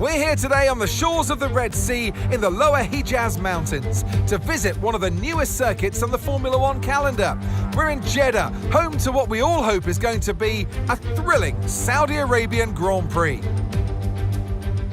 We're here today on the shores of the Red Sea in the lower Hijaz Mountains to visit one of the newest circuits on the Formula One calendar. We're in Jeddah, home to what we all hope is going to be a thrilling Saudi Arabian Grand Prix.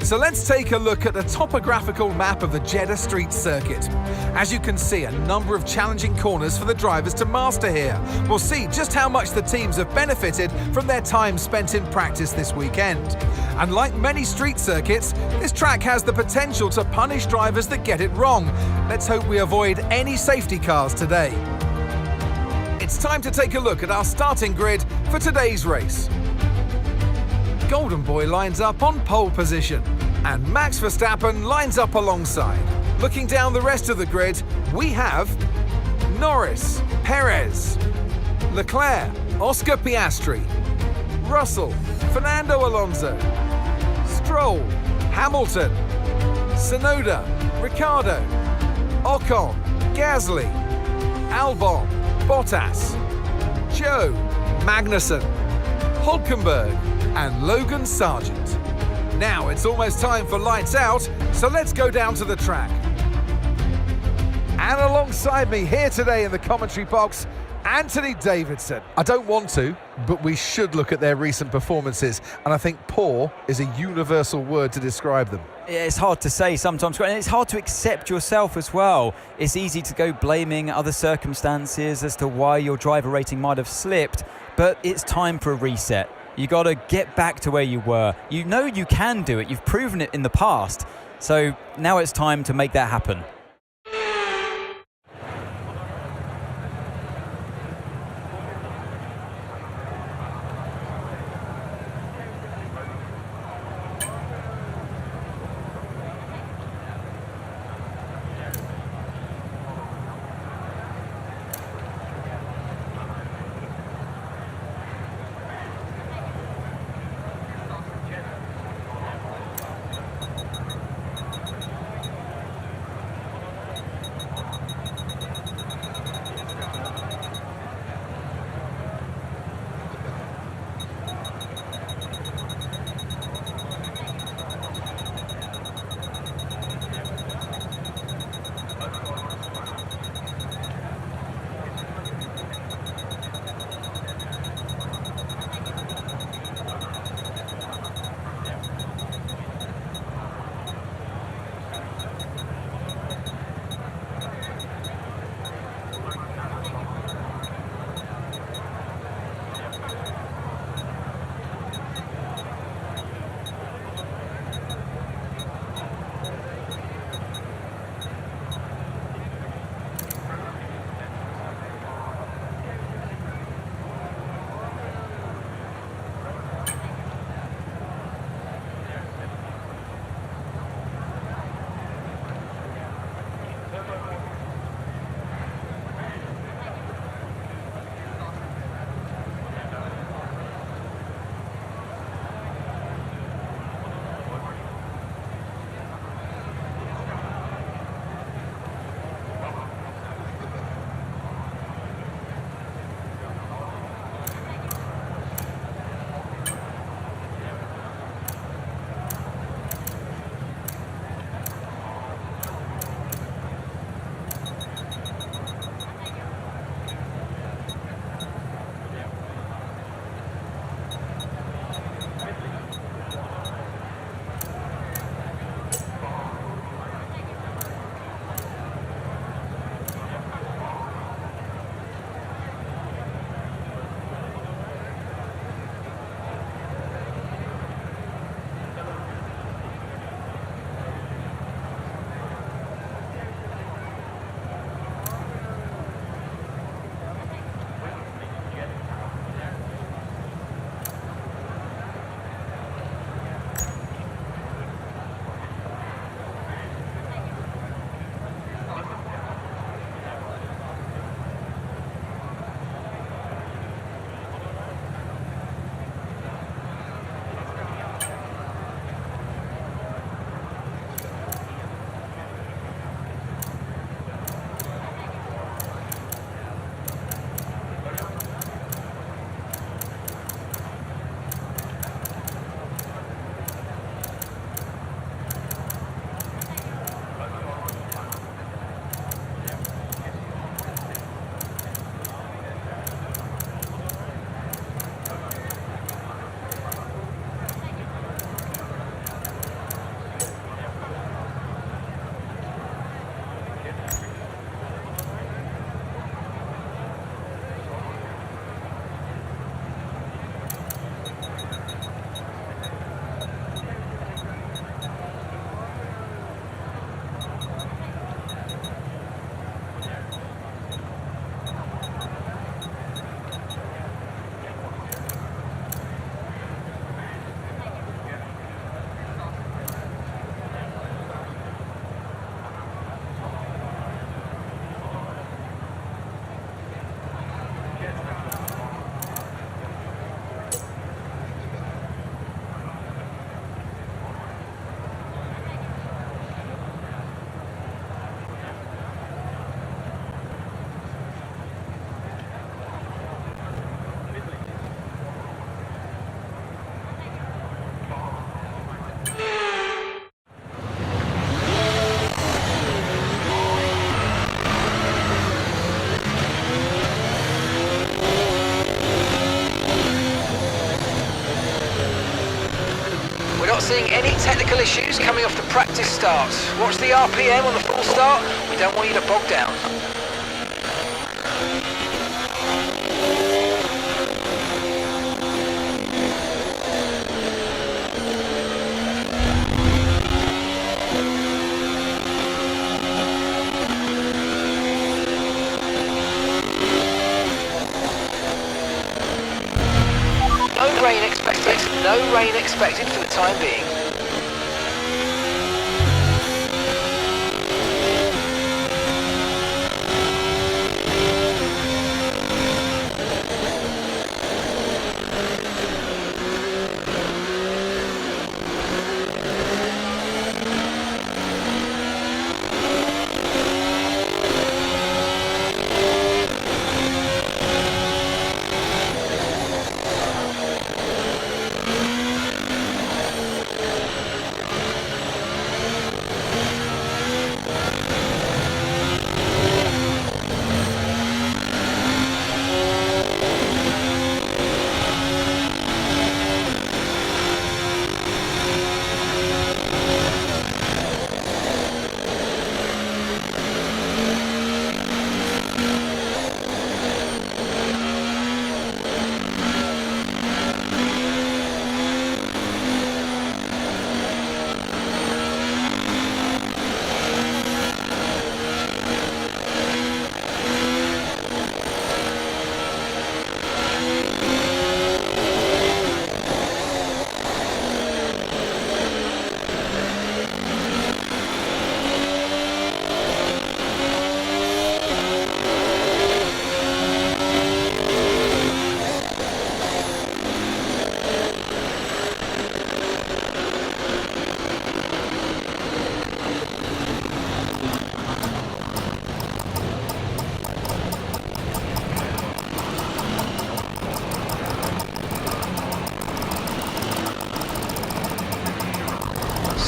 So let's take a look at the topographical map of the Jeddah Street Circuit. As you can see, a number of challenging corners for the drivers to master here. We'll see just how much the teams have benefited from their time spent in practice this weekend. And like many street circuits, this track has the potential to punish drivers that get it wrong. Let's hope we avoid any safety cars today. It's time to take a look at our starting grid for today's race. Golden Boy lines up on pole position, and Max Verstappen lines up alongside. Looking down the rest of the grid, we have Norris, Perez, Leclerc, Oscar Piastri, Russell, Fernando Alonso, Stroll, Hamilton, Tsunoda, Ricardo, Ocon, Gasly, Albon, Bottas, Joe, Magnussen, Hülkenberg, and Logan Sargent. Now it's almost time for lights out, so let's go down to the track. And alongside me here today in the commentary box, Anthony Davidson. I don't want to, but we should look at their recent performances, and I think poor is a universal word to describe them. It's hard to say sometimes, and it's hard to accept yourself as well. It's easy to go blaming other circumstances as to why your driver rating might have slipped, but it's time for a reset. You got to get back to where you were. You know you can do it. You've proven it in the past. So now it's time to make that happen. seeing any technical issues coming off the practice start. Watch the RPM on the full start. We don't want you to bog down. No rain expected for the time being.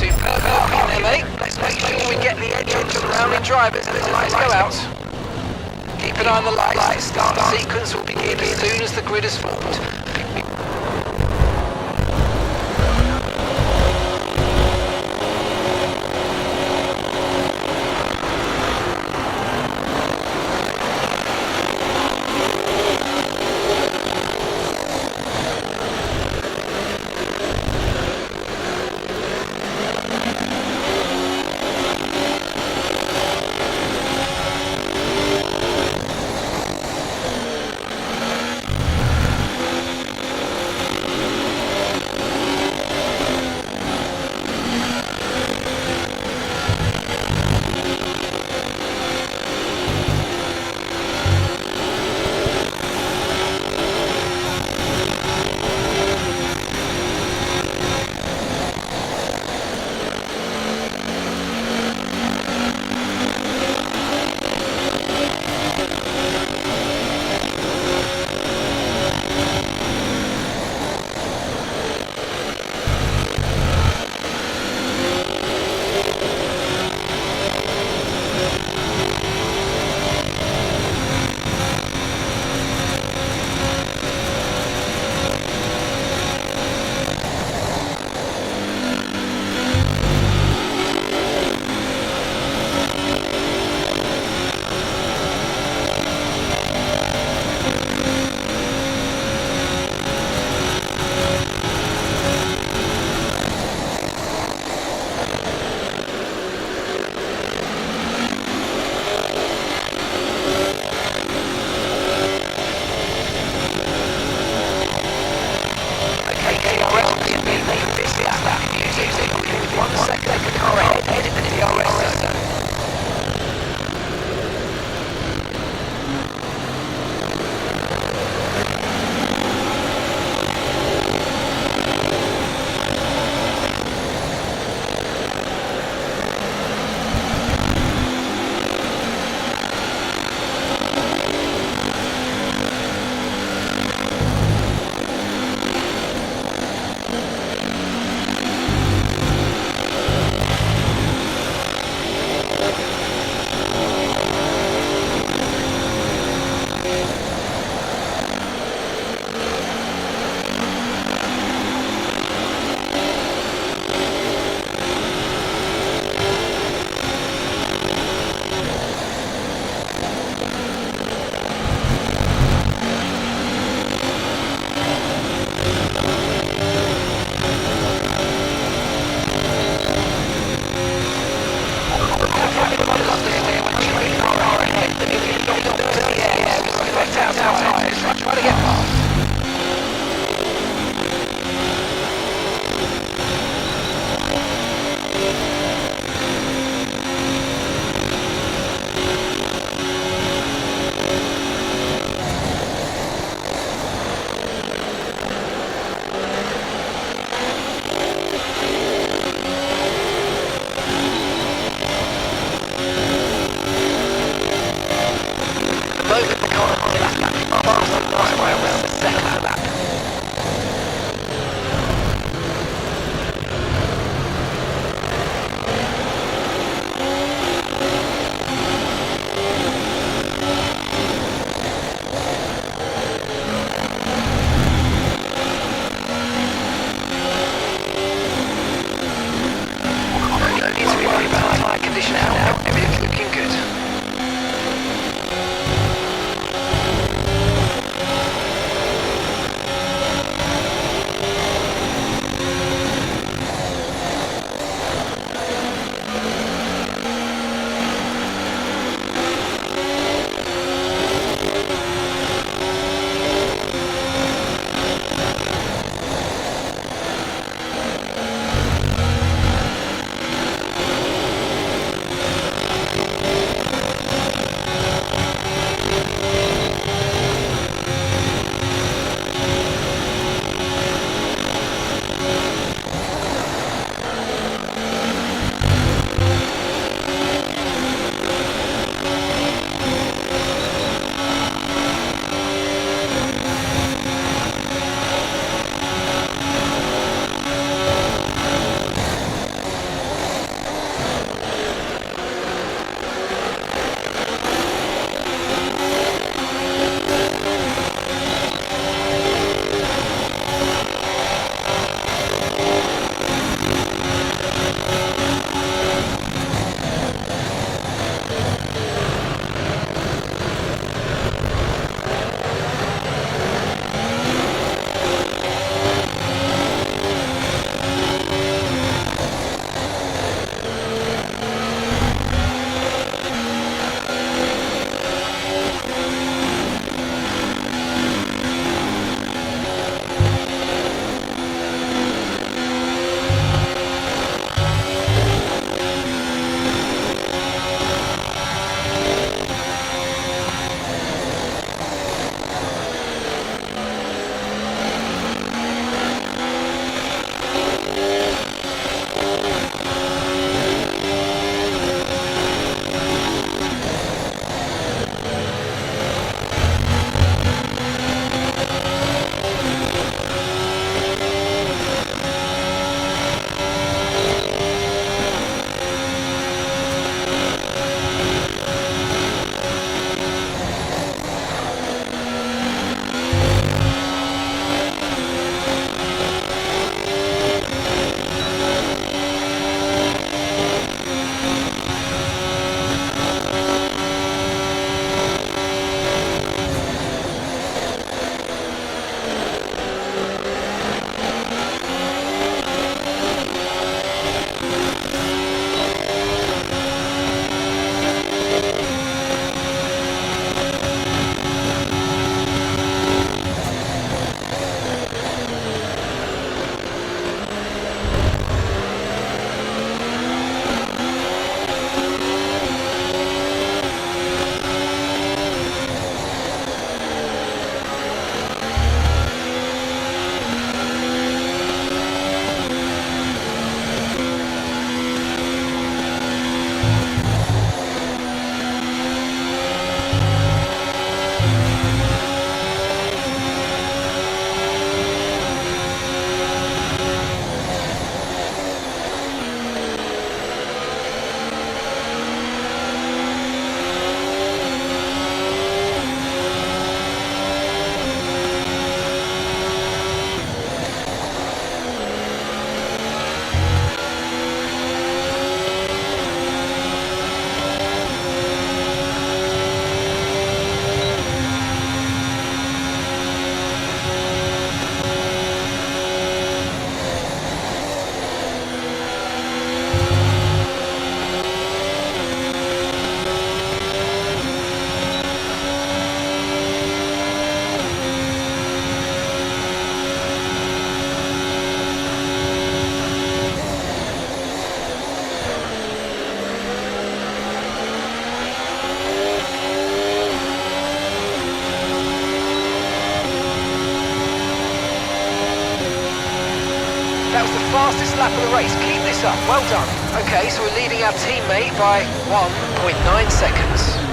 Superb help there, mate. Let's make sure we get the edge on the surrounding drivers as the lights go out. Keep an eye on the lights. The start sequence will begin as soon as the grid is formed. was the fastest lap of the race. Keep this up. Well done. Okay, so we're leading our teammate by 1.9 seconds.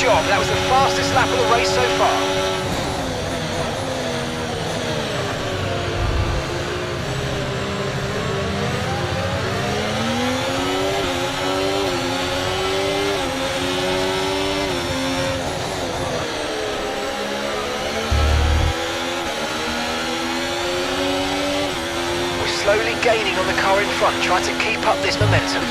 Job. That was the fastest lap of the race so far. We're slowly gaining on the car in front, trying to keep up this momentum.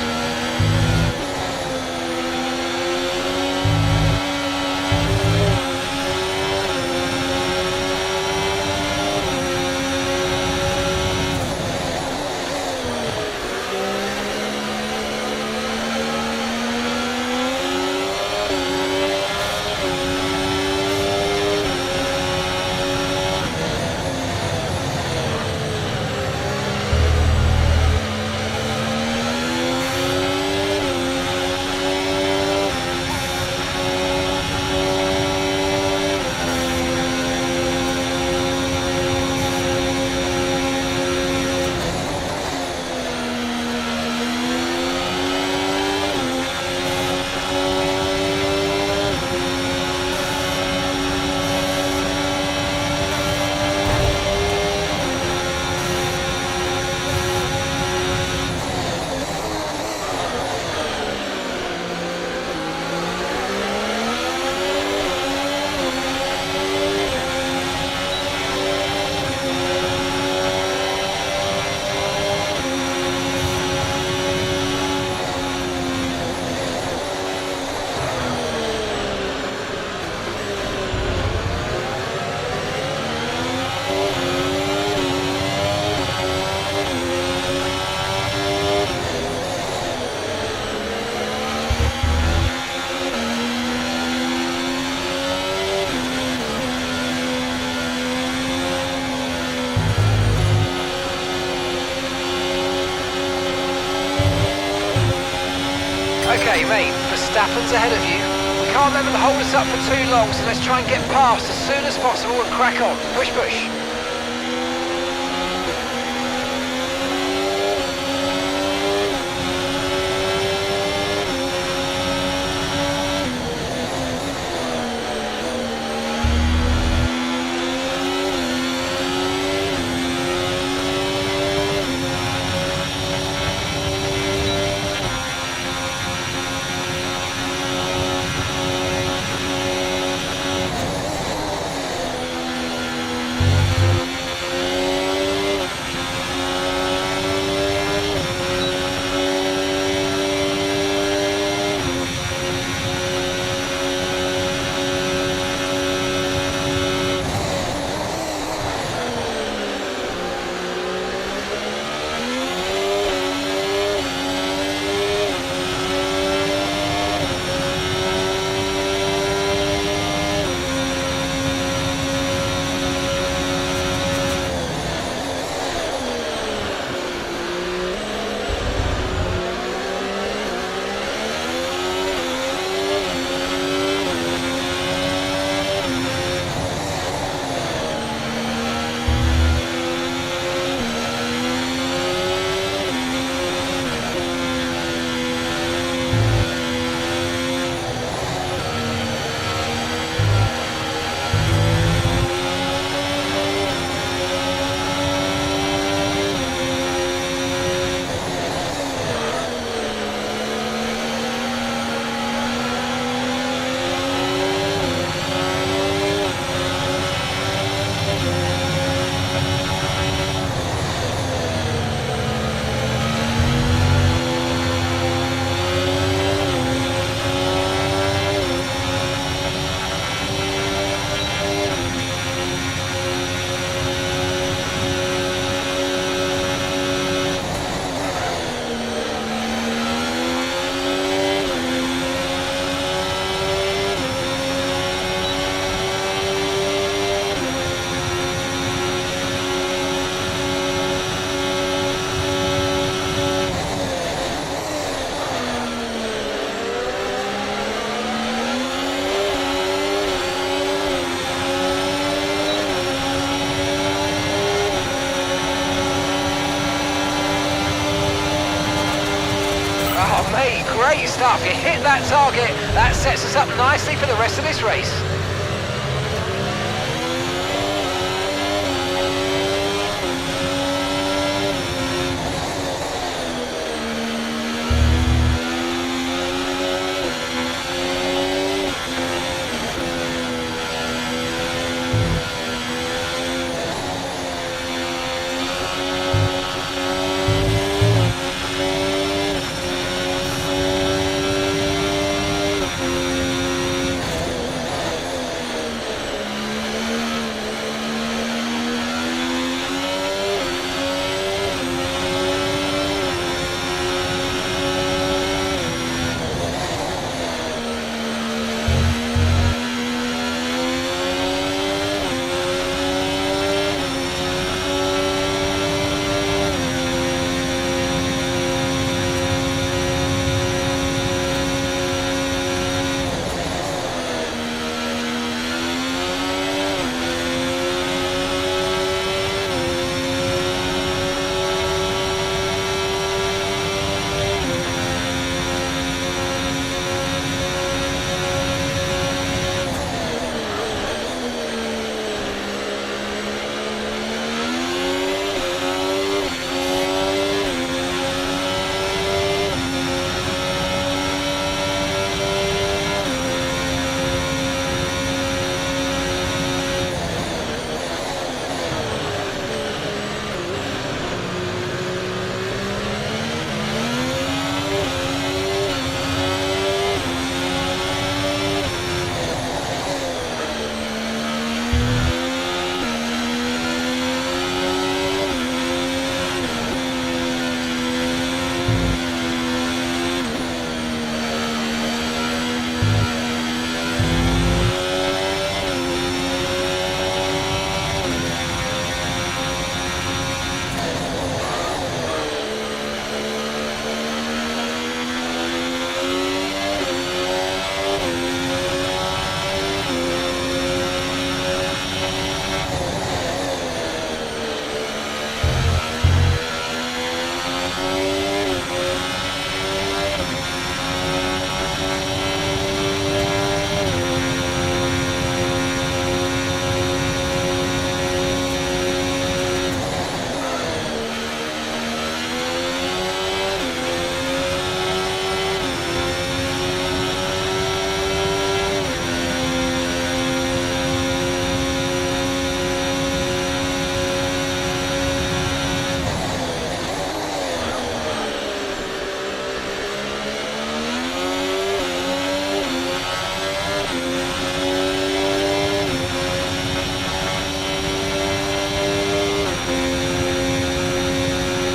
Okay, mate, Verstappen's ahead of you. We can't let them hold us up for too long, so let's try and get past as soon as possible and crack on. Push, push. Great stuff, you hit that target, that sets us up nicely for the rest of this race.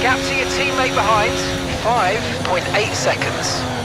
Gap to your teammate behind, 5.8 seconds.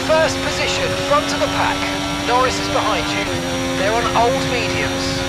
First position, front of the pack. Norris is behind you. They're on old mediums.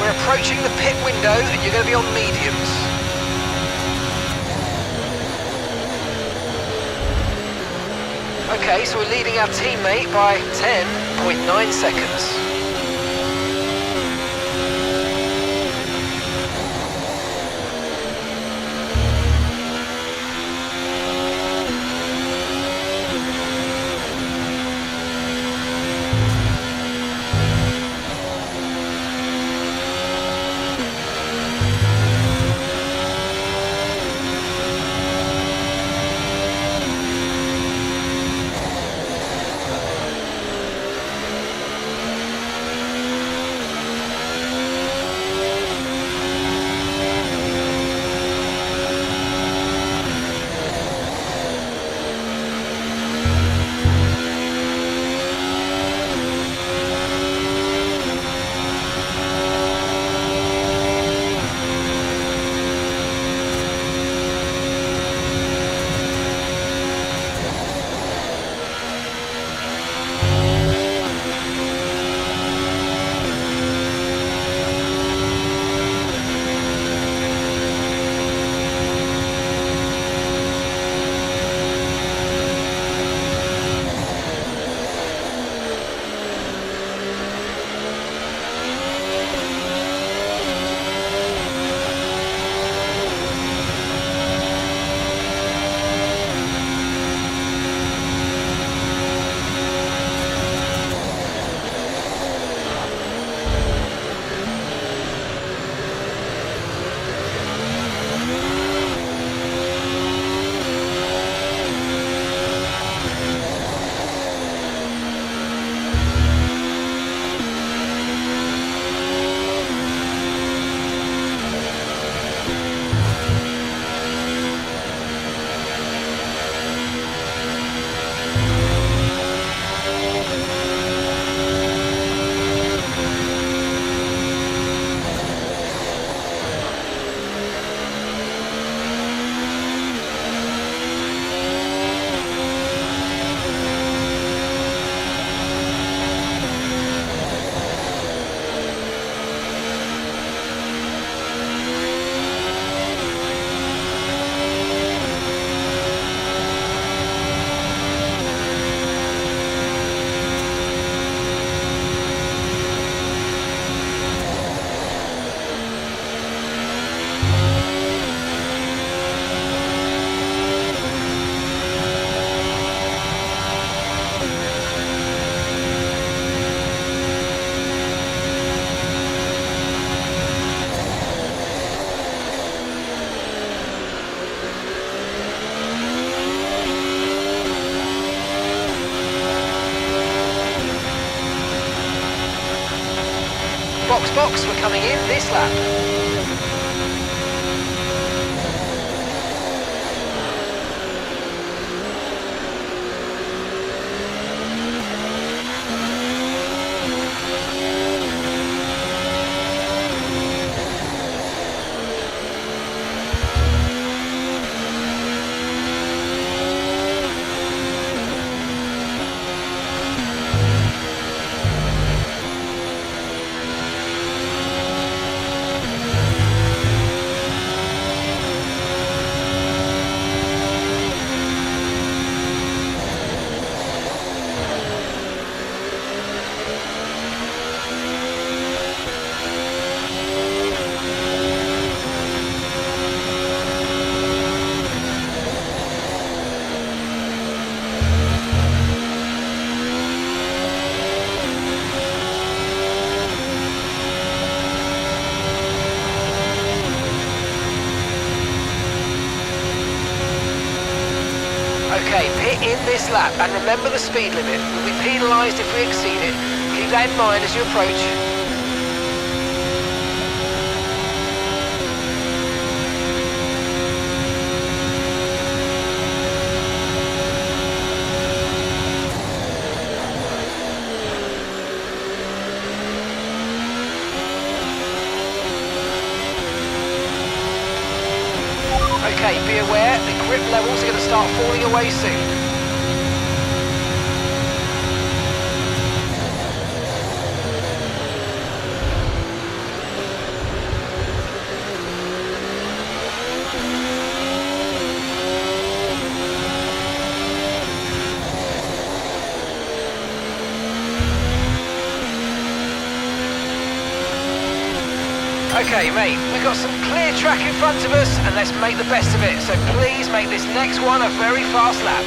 we're approaching the pit window and you're going to be on mediums. Okay, so we're leading our teammate by 10.9 seconds. Box, we're coming in this lap. Okay, pit in this lap, and remember the speed limit. We'll be penalised if we exceed it. Keep that in mind as you approach. Okay, be aware, the grip levels are going to start falling away soon. Okay, mate, we've got some clear track in front of us, and let's make the best of it. So please make this next one a very fast lap.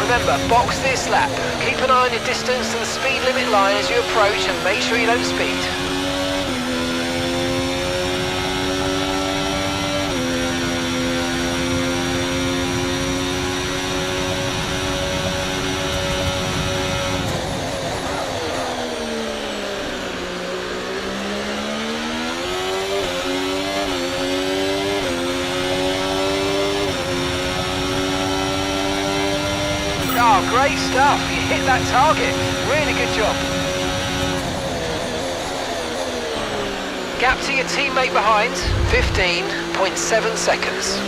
Remember, box this lap. Keep an eye on your distance to the speed limit line as you approach and make sure you don't speed. Oh, great stuff. You hit that target. Really good job. Gap to your teammate behind, 15.7 seconds.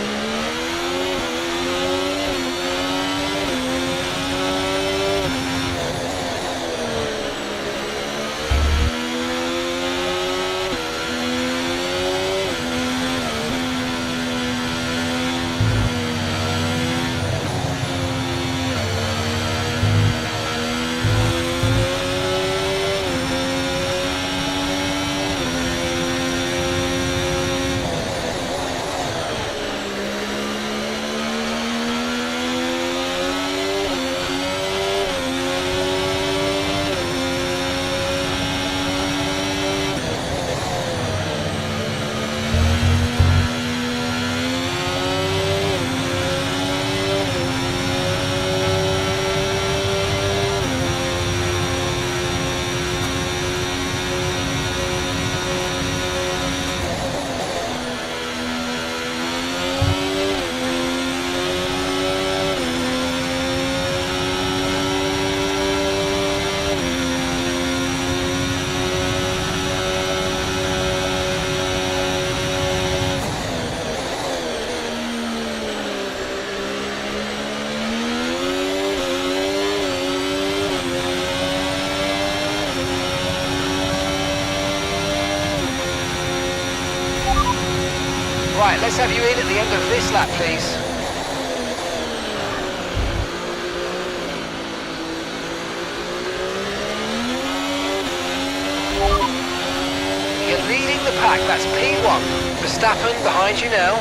Right, let's have you in at the end of this lap, please. You're leading the pack, that's P1. Verstappen behind you now.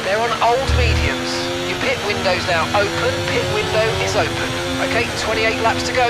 They're on old mediums. Your pit window's now open, pit window is open. Okay, 28 laps to go.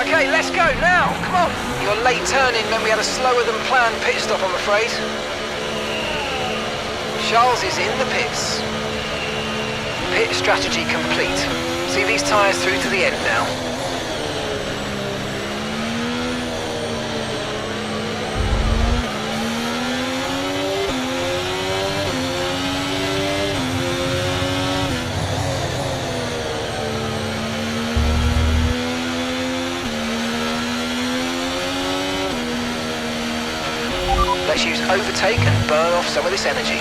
Okay, let's go now, come on. Your late turn-in meant we had a slower than planned pit stop, I'm afraid. Charles is in the pits. Pit strategy complete. See these tyres through to the end now. let's use overtake and burn off some of this energy.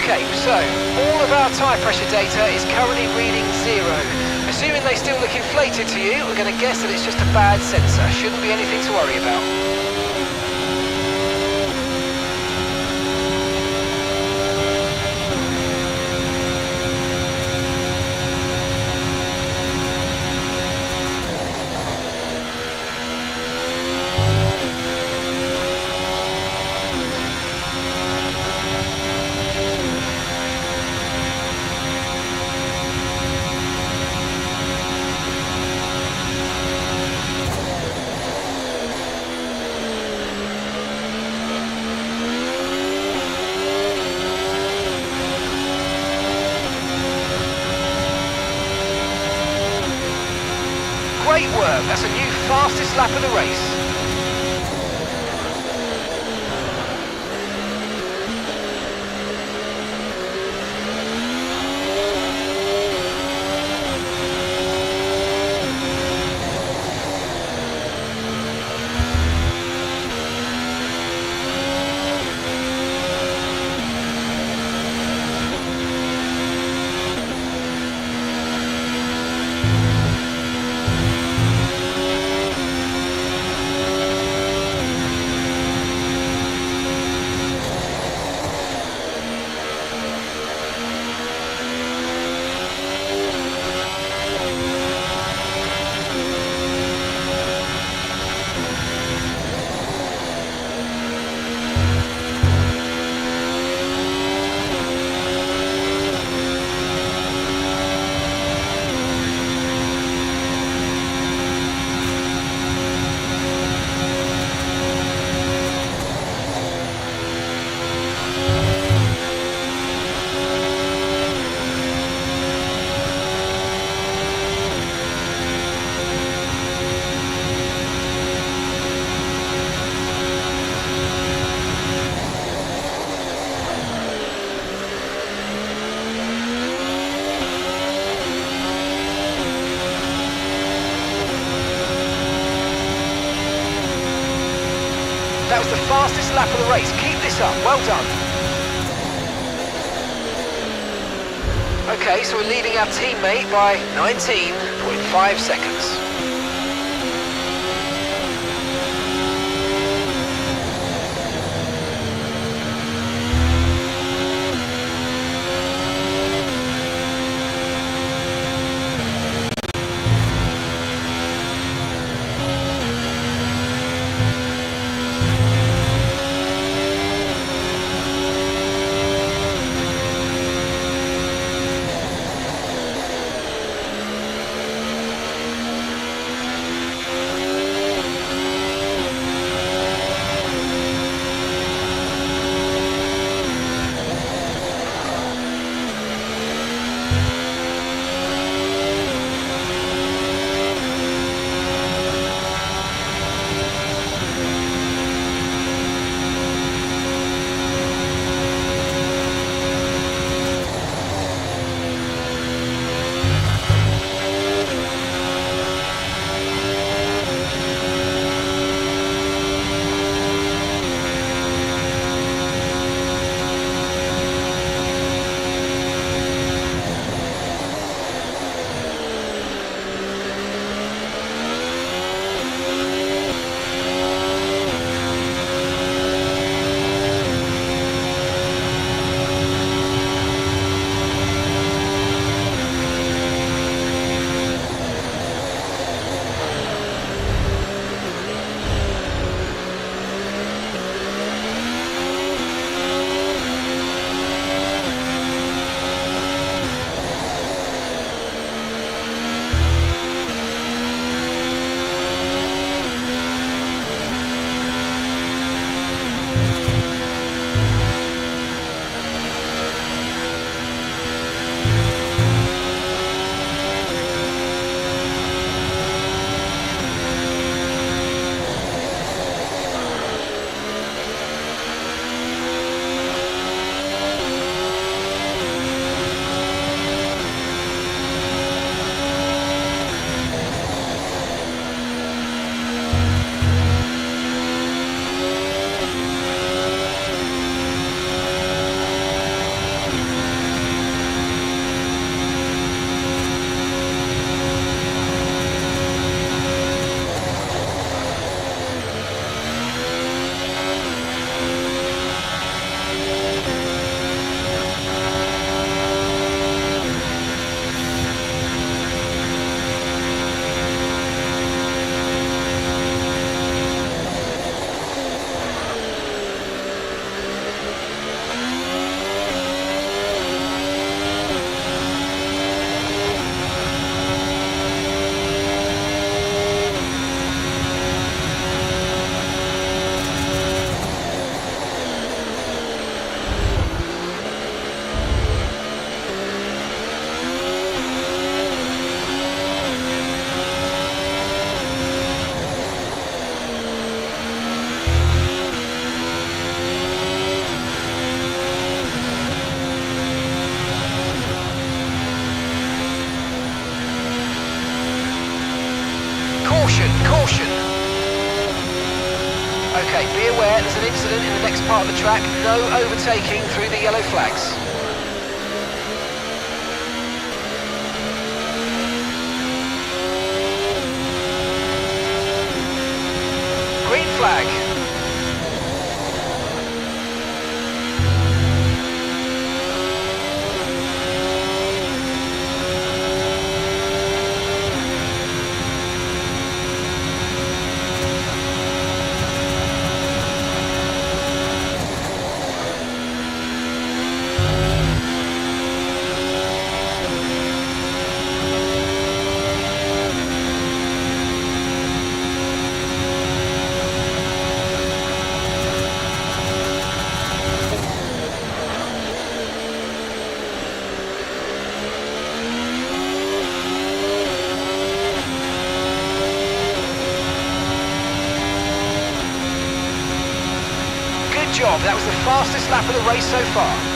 Okay, so all of our tyre pressure data is currently reading 0. Assuming they still look inflated to you, we're going to guess that it's just a bad sensor. Shouldn't be anything to worry about. Great work, that's a new fastest lap of the race. That was the fastest lap of the race. Keep this up. Well done. Okay, so we're leading our teammate by 19.5 seconds. Okay, be aware there's an incident in the next part of the track. No overtaking through the yellow flags. Green flag. Job. That was the fastest lap of the race so far.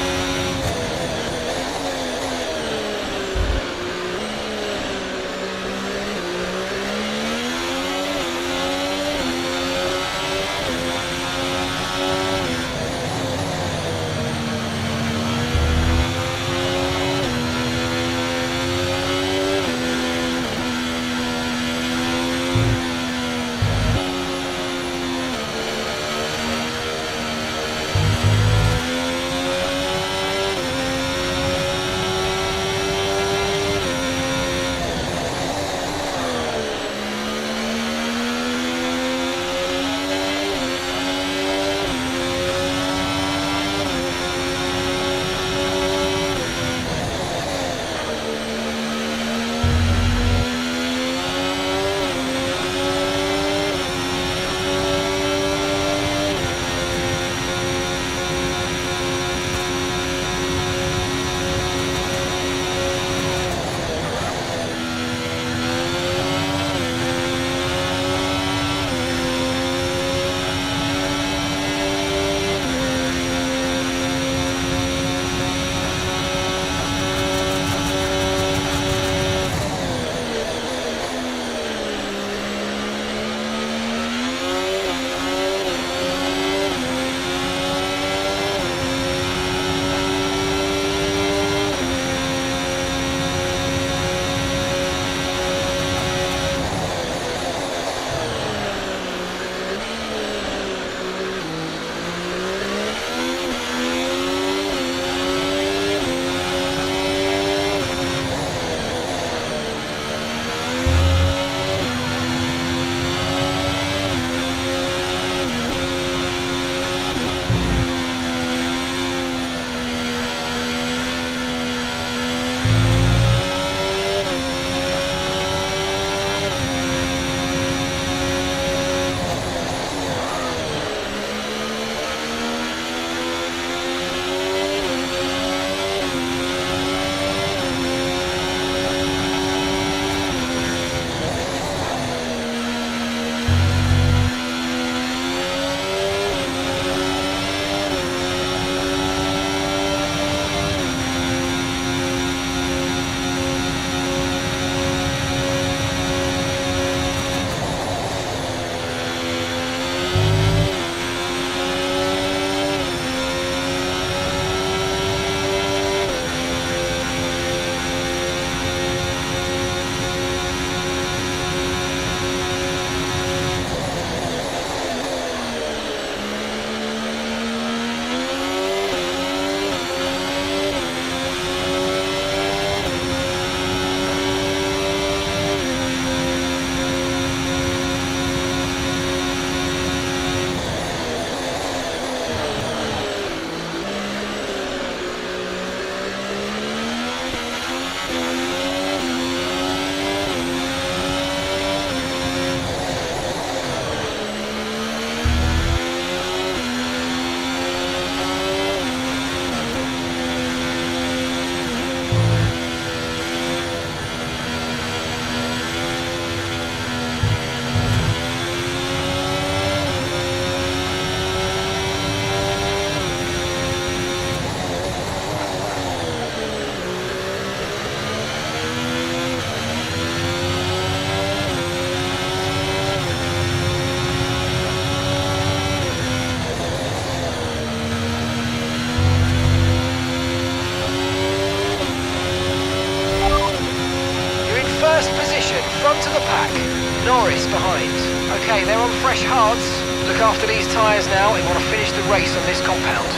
Norris behind. Okay, they're on fresh hards. Look after these tyres now. We want to finish the race on this compound.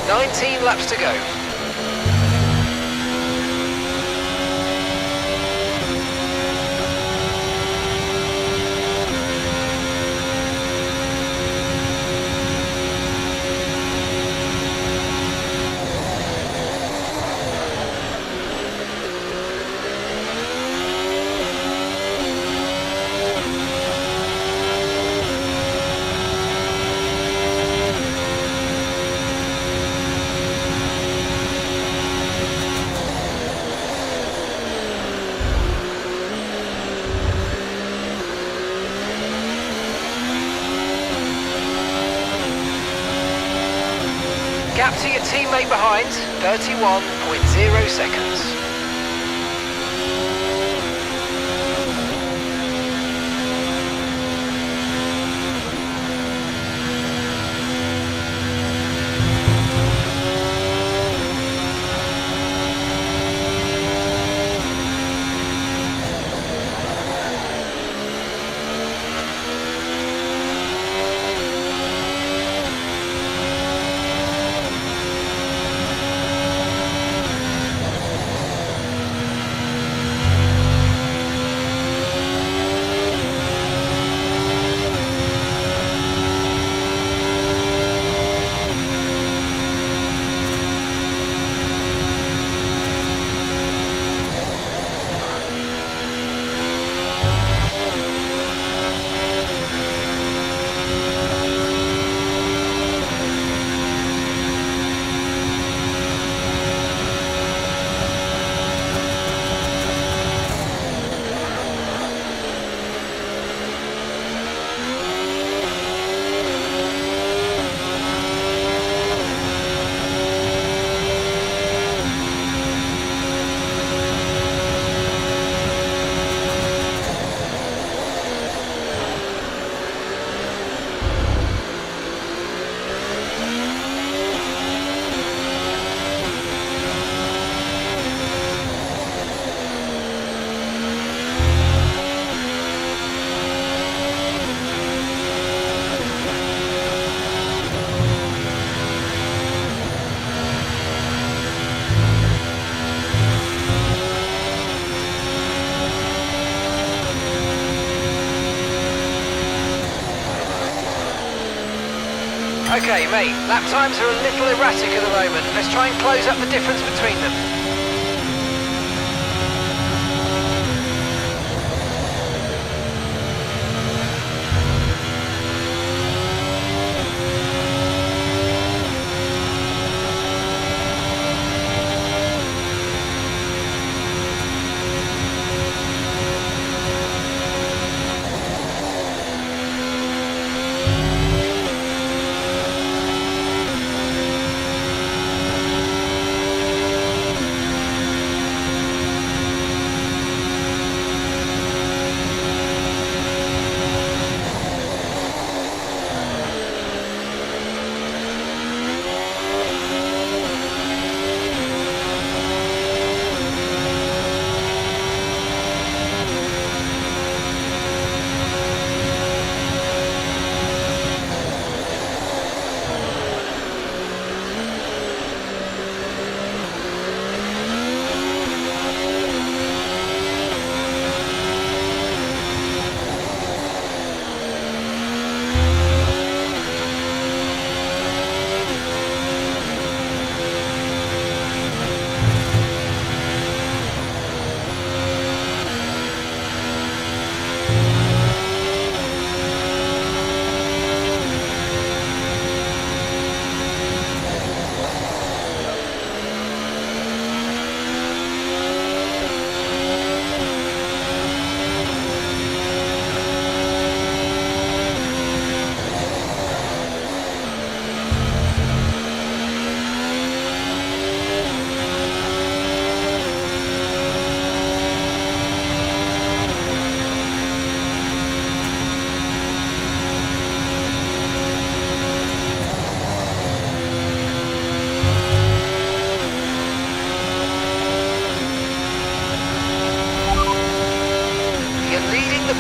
19 laps to go. Gap to your teammate behind, 31.0 seconds. Okay, mate, lap times are a little erratic at the moment. Let's try and close up the difference between them.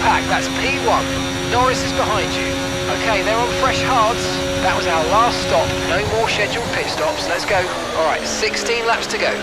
pack, that's P1. Norris is behind you. Okay, they're on fresh hards. That was our last stop. No more scheduled pit stops. Let's go. All right, 16 laps to go.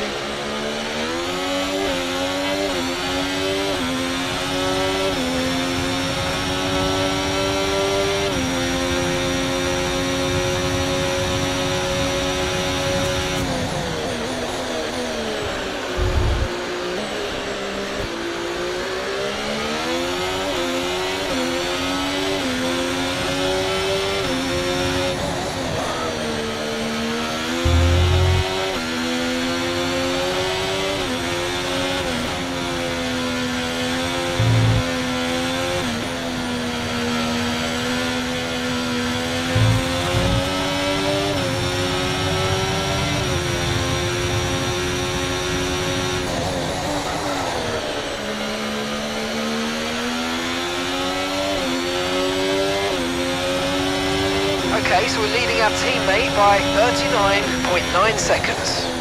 Okay, so we're leading our teammate by 39.9 seconds.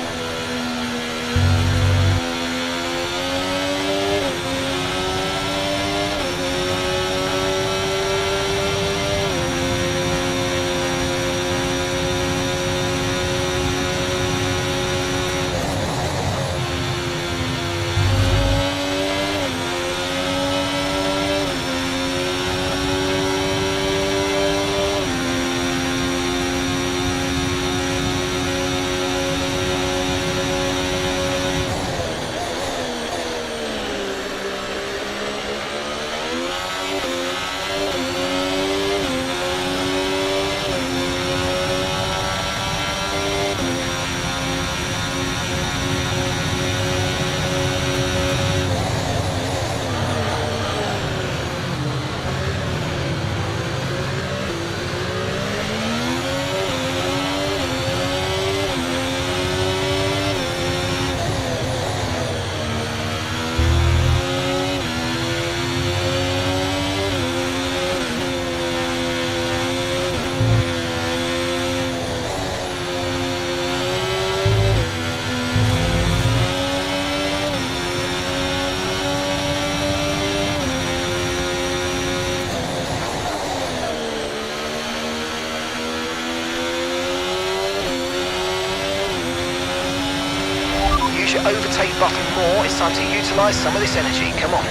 Overtake button more. It's time to utilise some of this energy. Come on.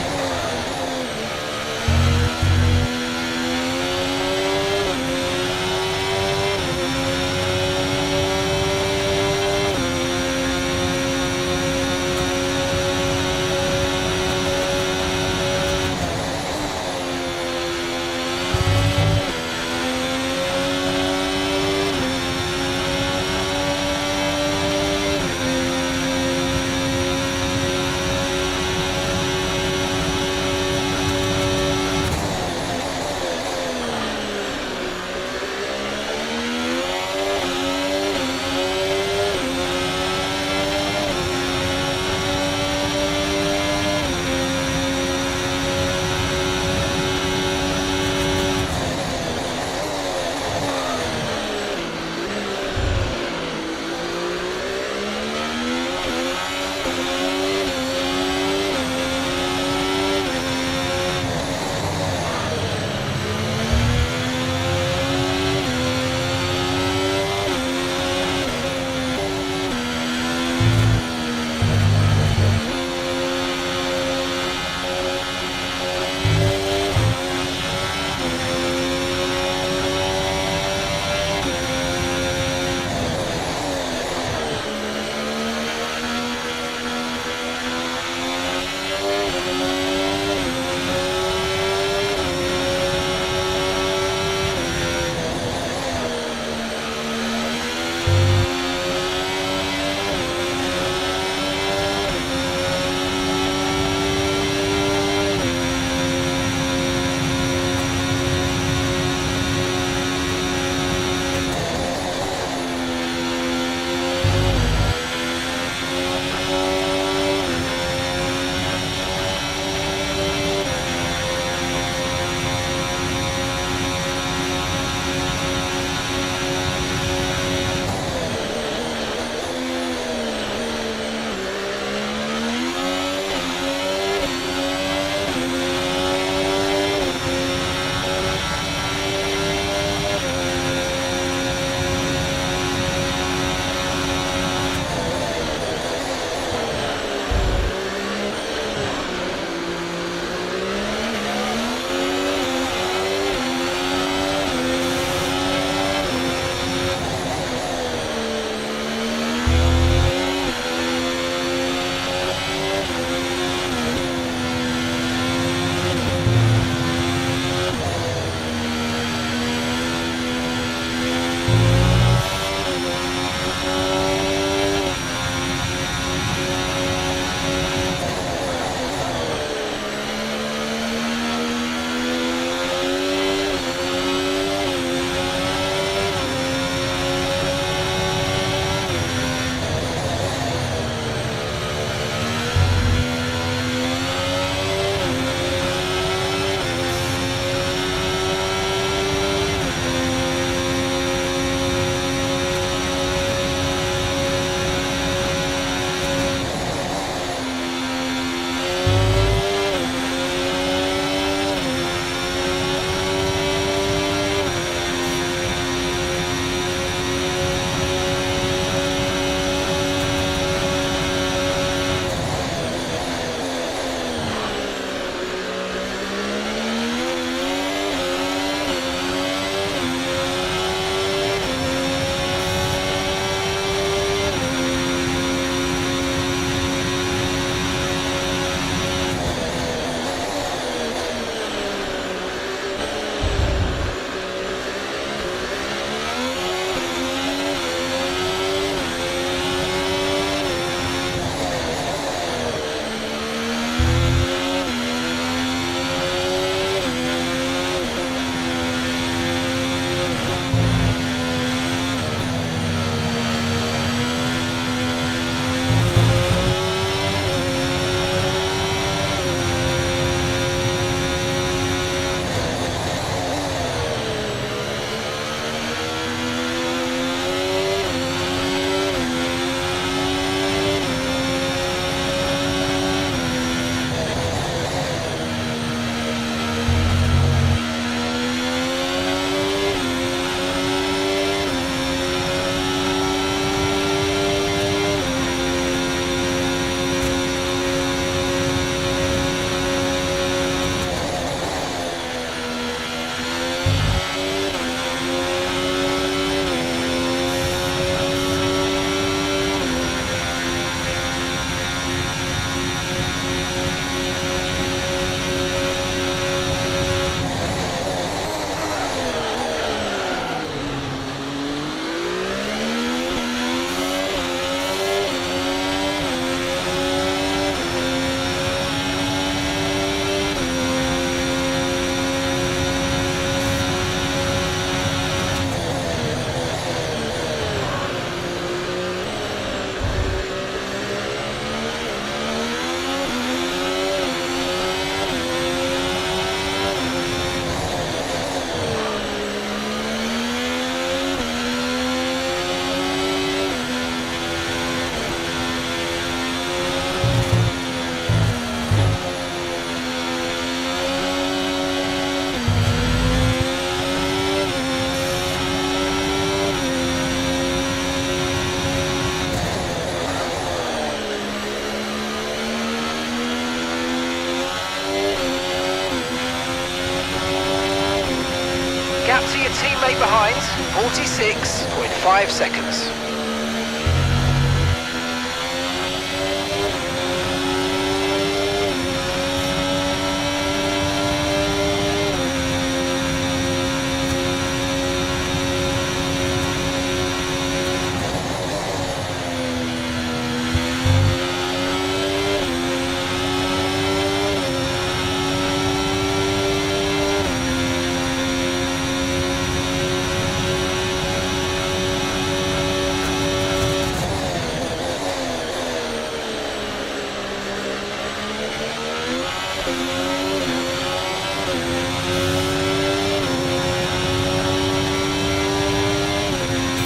behind, 46.5 seconds.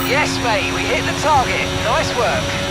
Yes, mate, we hit the target. Nice work.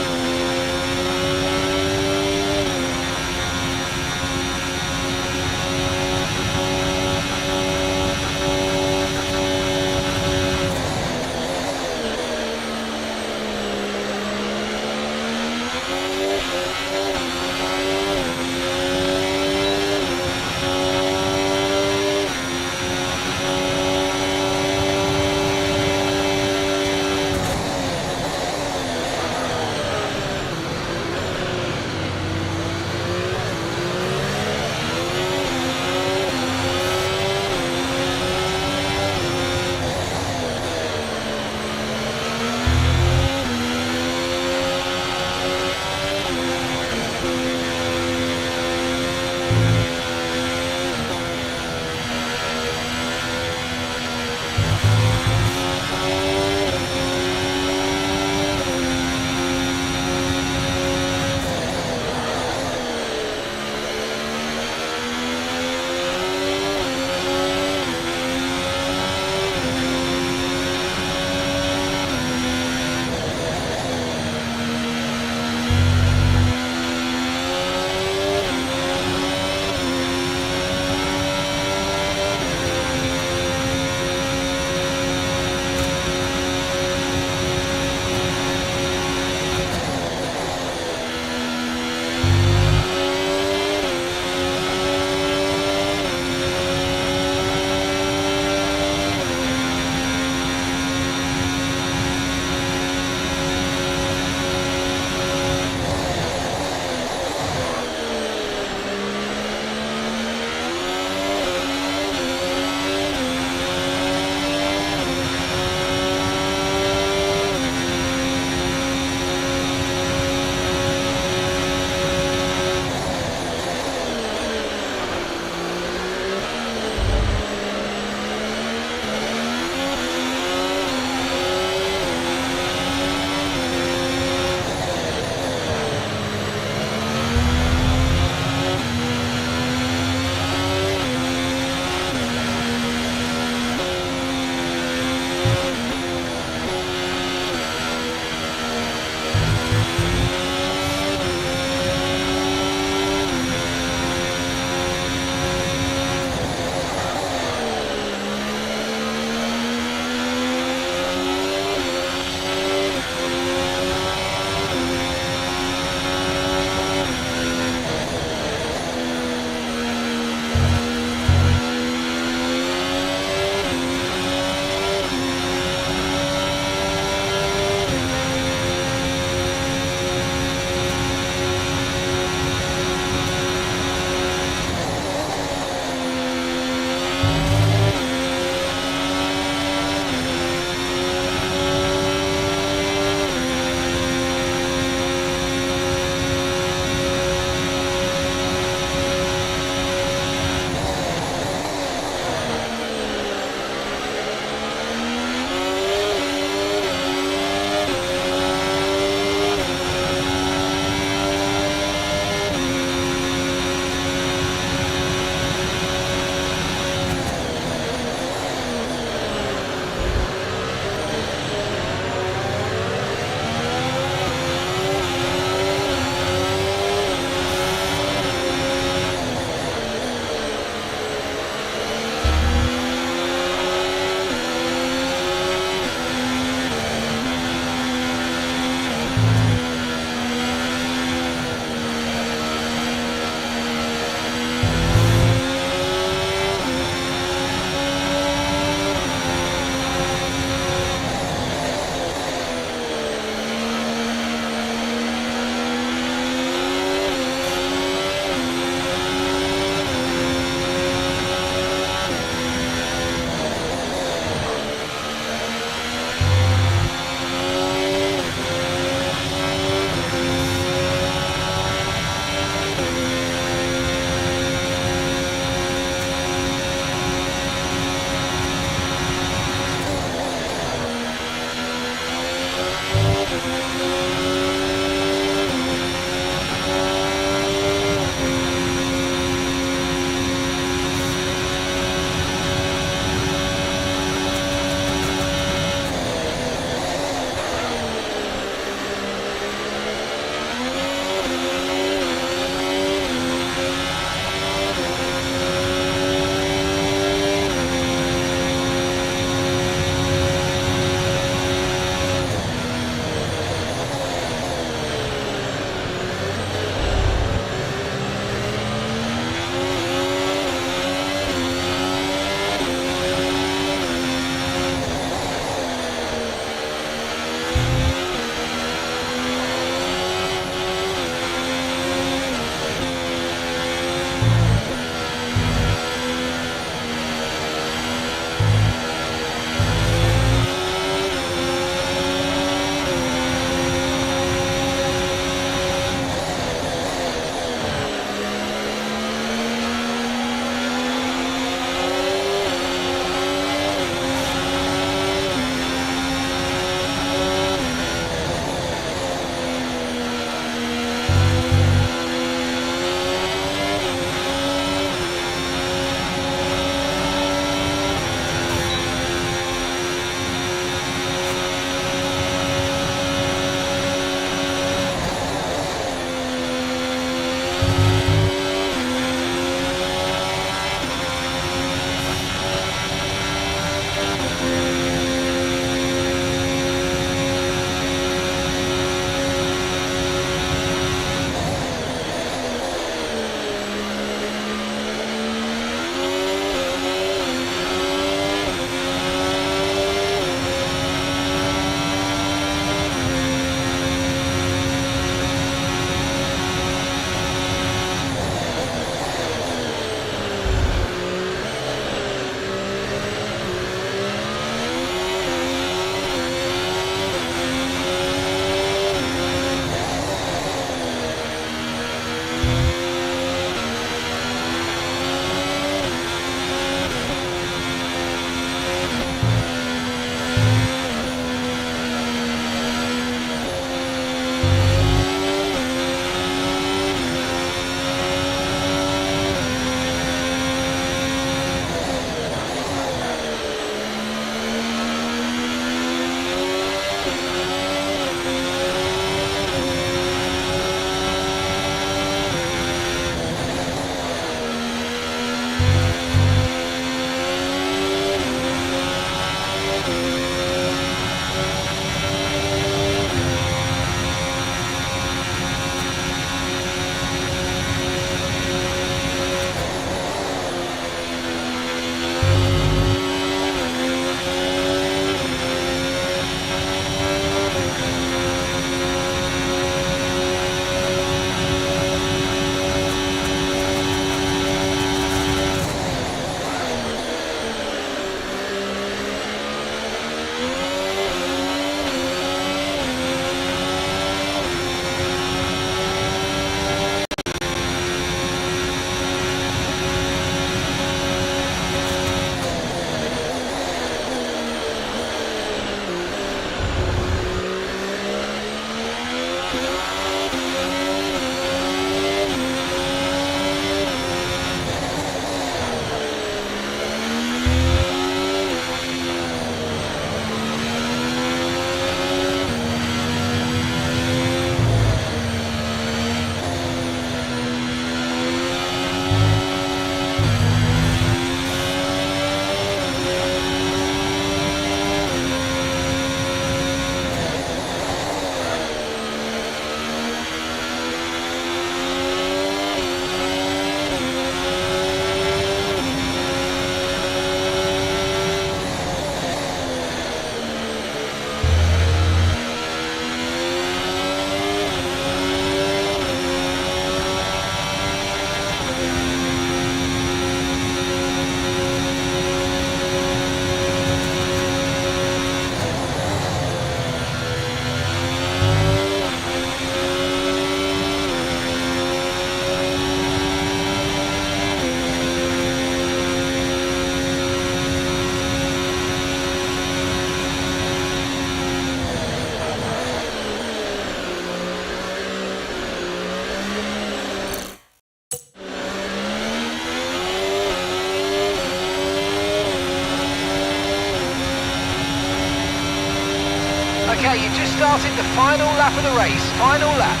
Okay, you just started the final lap of the race. Final lap.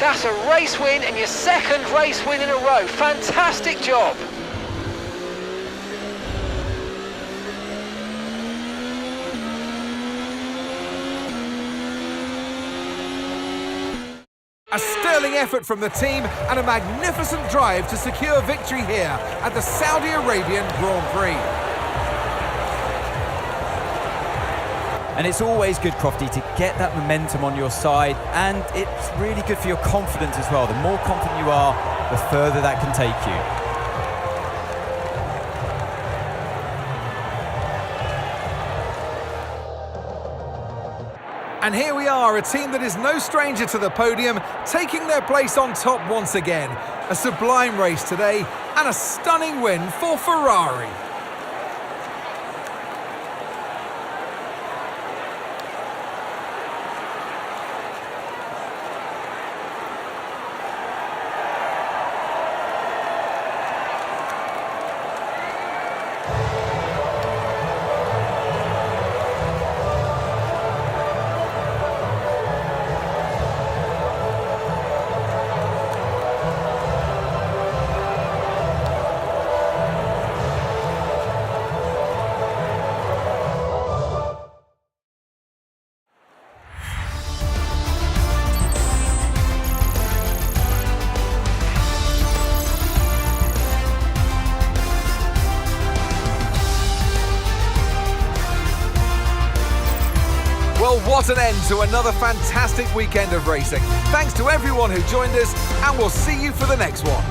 That's a race win and your second race win in a row. Fantastic job. A sterling effort from the team and a magnificent drive to secure victory here at the Saudi Arabian Grand Prix. And it's always good, Crofty, to get that momentum on your side, and it's really good for your confidence as well. The more confident you are, the further that can take you. And here we are, a team that is no stranger to the podium, taking their place on top once again. A sublime race today, and a stunning win for Ferrari. Well, what an end to another fantastic weekend of racing. Thanks to everyone who joined us, and we'll see you for the next one.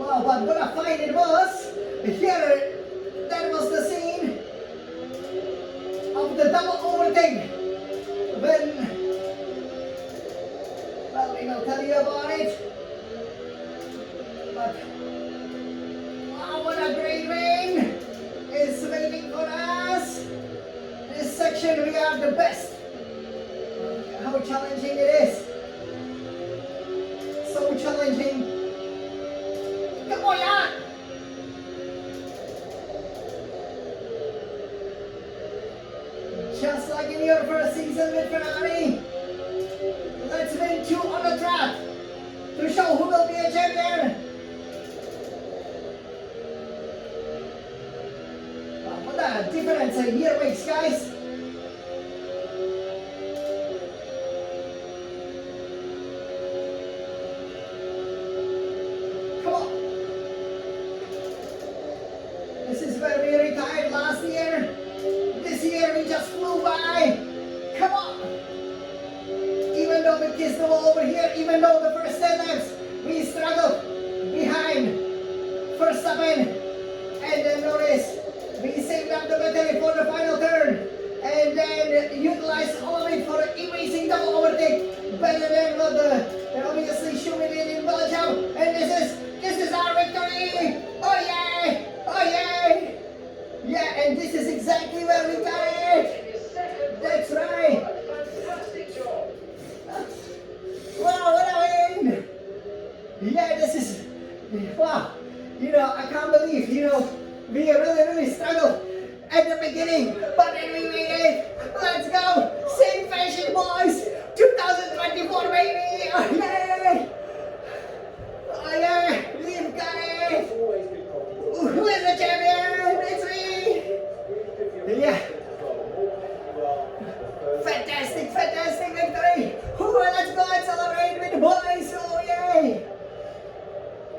Wow, but what a fight it was. Here, that was the scene of the double overtake. When, well, we will tell you about it. But, wow, what a great win is waiting for us. This section, we are the best. How challenging it is. So challenging. Come on, yeah. Just like in your first season with Ferrari, let's win 2 on the track to show who will be a champion. Wow, what a difference a year makes, guys. Come on. This is where we retired last year. This year we just flew by. Come on. Even though we kissed the wall over here, even though the first 10 laps we struggled behind Verstappen and then Norris, we saved up the battery for the final turn and then utilized all of it for an amazing double overtake, better than what the obviously Schumacher did in Belgium. And this is our victory. Oh yeah! Oh yeah! Yeah, and this is exactly where we got it. That's right. Wow, what a win! Yeah, this is, wow. You know, I can't believe, you know, we really struggled at the beginning, but then we made it. Let's go. Same fashion, boys. 2024, baby. Oh, yeah. Oh, yeah. We've got it. Who is the champion? It's me. Yeah. Fantastic victory. Let's go and celebrate with the boys. Oh, yay.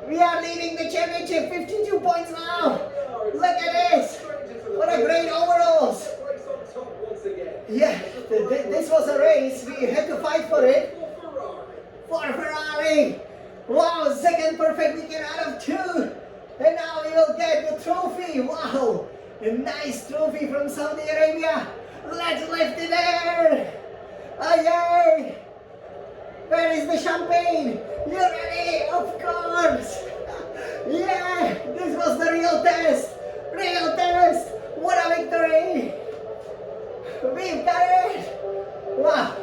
We are leading the championship, 52 points now. Look at this. What a great overalls. Yeah, this was a race. We had to fight for it. For Ferrari. Wow, second perfect weekend out of 2. And now we will get the trophy. Wow, a nice trophy from Saudi Arabia. Let's lift it there. Oh, yay. Where is the champagne? You ready? Of course. Yeah, this was the real test. Real test. What a victory. We've got it. Wow.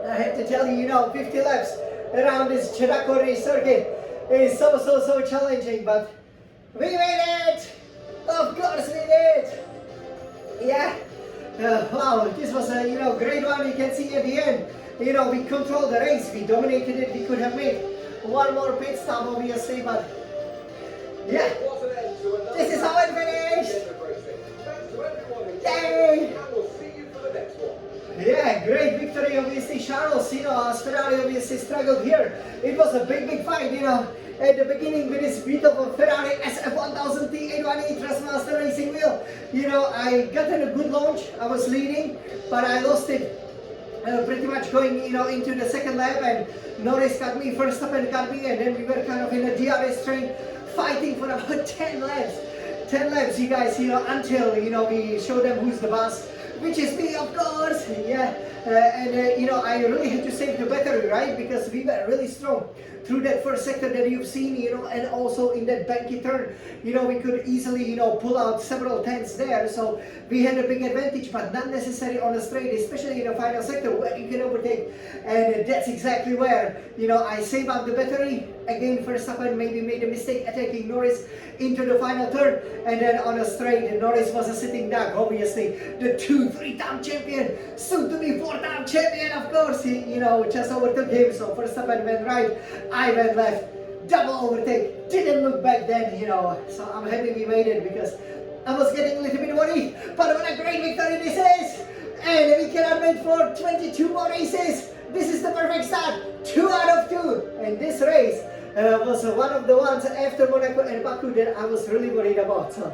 I have to tell you, you know, 50 laps around this Jeddah Corniche Circuit is so challenging, but we made it. Of course we did. Yeah. Wow, this was a, you know, great one. You can see at the end, you know, we controlled the race. We dominated it. We could have made one more pit stop, obviously, but yeah, this is how it finished. Yay! Yeah, great victory, obviously, Charles. You know, Ferrari obviously struggled here. It was a big fight, you know, at the beginning with this beautiful Ferrari SF1000T 818 Trustmaster racing wheel. You know, I got in a good launch. I was leading, but I lost it pretty much going, you know, into the second lap, and Norris got me, Verstappen got me, and then we were kind of in a DRS train fighting for about 10 laps. 10 laps, you guys, you know, until, you know, we show them who's the boss, which is me, of course. Yeah, you know, I really had to save the battery, right? Because we were really strong through that first sector that you've seen, you know, and also in that banky turn, you know, we could easily, you know, pull out several tenths there. So we had a big advantage, but not necessary on a straight, especially in the final sector where you can overtake. And that's exactly where, you know, I save up the battery. Again, Verstappen maybe made a mistake attacking Norris into the final turn, and then on a straight, Norris was a sitting duck, obviously. The 2-3-time champion, soon to be 4-time champion, of course. He, you know, just overtook him. So Verstappen went right, I went left. Double overtake. Didn't look back then, you know. So I'm happy we made it because I was getting a little bit worried. But what a great victory this is! And we cannot wait for 22 more races. This is the perfect start. 2 out of 2. And this race was one of the ones after Monaco and Baku that I was really worried about. So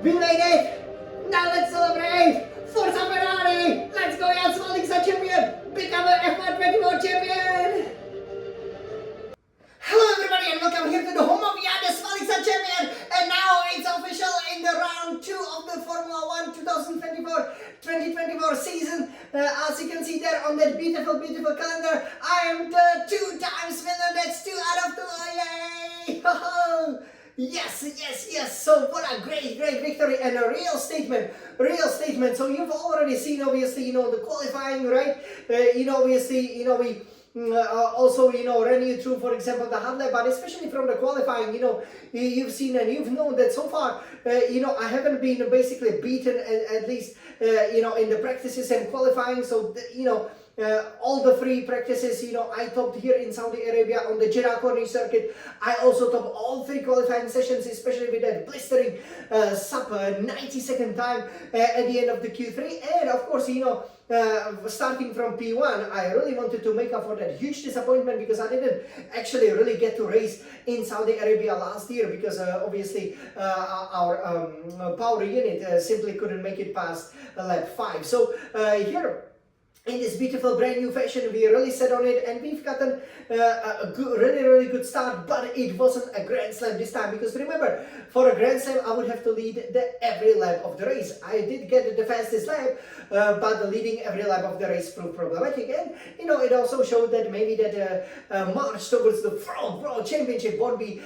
we made it. Now let's celebrate. Forza Ferrari. Let's go, Jan Smolnik's champion. Become an F1 24 champion. Hello everybody and welcome here to the home of As you can see there on that beautiful, beautiful calendar, I am the 2 times winner. That's 2 out of 2. Yay! Yes, yes, yes. So what a great, great victory and a real statement. Real statement. So you've already seen, obviously, the qualifying, right? Obviously, we also, ran you through, for example, the hard lap, but especially from the qualifying, you've seen and you've known that so far, I haven't been basically beaten at least, in the practices and qualifying. So, all the 3 practices, I topped here in Saudi Arabia on the Jeddah Corniche Circuit. I also topped all 3 qualifying sessions, especially with that blistering sub 90-second time at the end of the Q3. And of course, starting from P1, I really wanted to make up for that huge disappointment because I didn't actually really get to race in Saudi Arabia last year because obviously our power unit simply couldn't make it past lap 5. So here, in this beautiful brand new fashion, we really set on it and we've gotten a good, really good start, but it wasn't a Grand Slam this time because remember, for a Grand Slam I would have to lead every lap of the race. I did get the fastest lap, but leading every lap of the race proved problematic, and it also showed that maybe that march towards the front world championship won't be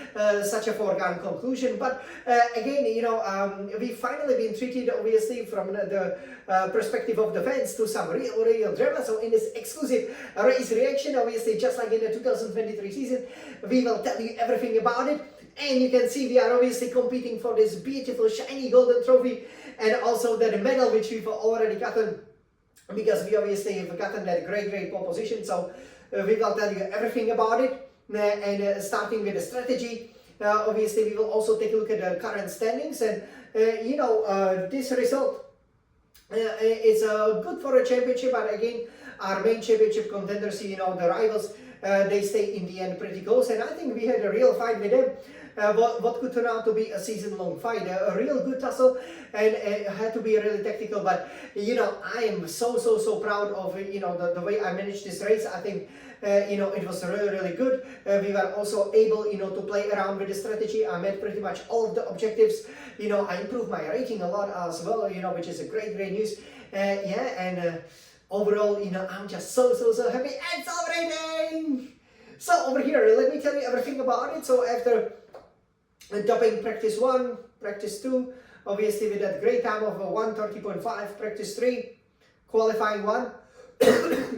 such a foregone conclusion. But again, we've finally been treated, obviously, from the perspective of the fans to some real drama. So in this exclusive race reaction, obviously just like in the 2023 season, we will tell you everything about it. And you can see we are obviously competing for this beautiful shiny golden trophy and also that medal which we've already gotten because we obviously have gotten that great pole position. So we will tell you everything about it, and starting with the strategy. Obviously we will also take a look at the current standings, and this result is good for a championship, but again, our main championship contenders, the rivals, they stay in the end pretty close, and I think we had a real fight with them. What could turn out to be a season-long fight, a real good tussle, and it had to be really tactical. But I am so proud of the way I managed this race. I think it was really good. We were also able to play around with the strategy. I met pretty much all of the objectives. I improved my rating a lot as well, which is a great news. Overall, I'm just so happy and celebrating. So over here, let me tell you everything about it. So after topping practice 1, practice 2, obviously with that great time of 1:30.5, practice 3, qualifying 1,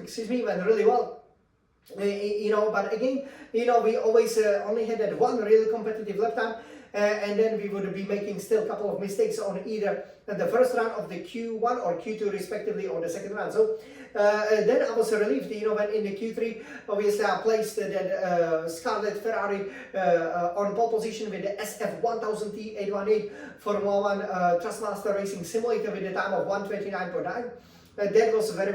excuse me, went really well. But again, we always only had that one really competitive lap time, and then we would be making still a couple of mistakes on either the first run of the Q1 or Q2 respectively, or the second run. So then I was relieved, when in the Q3, obviously I placed that Scarlet Ferrari on pole position with the SF1000T818 Formula 1 Trustmaster Racing Simulator with a time of 1:29.9. That was very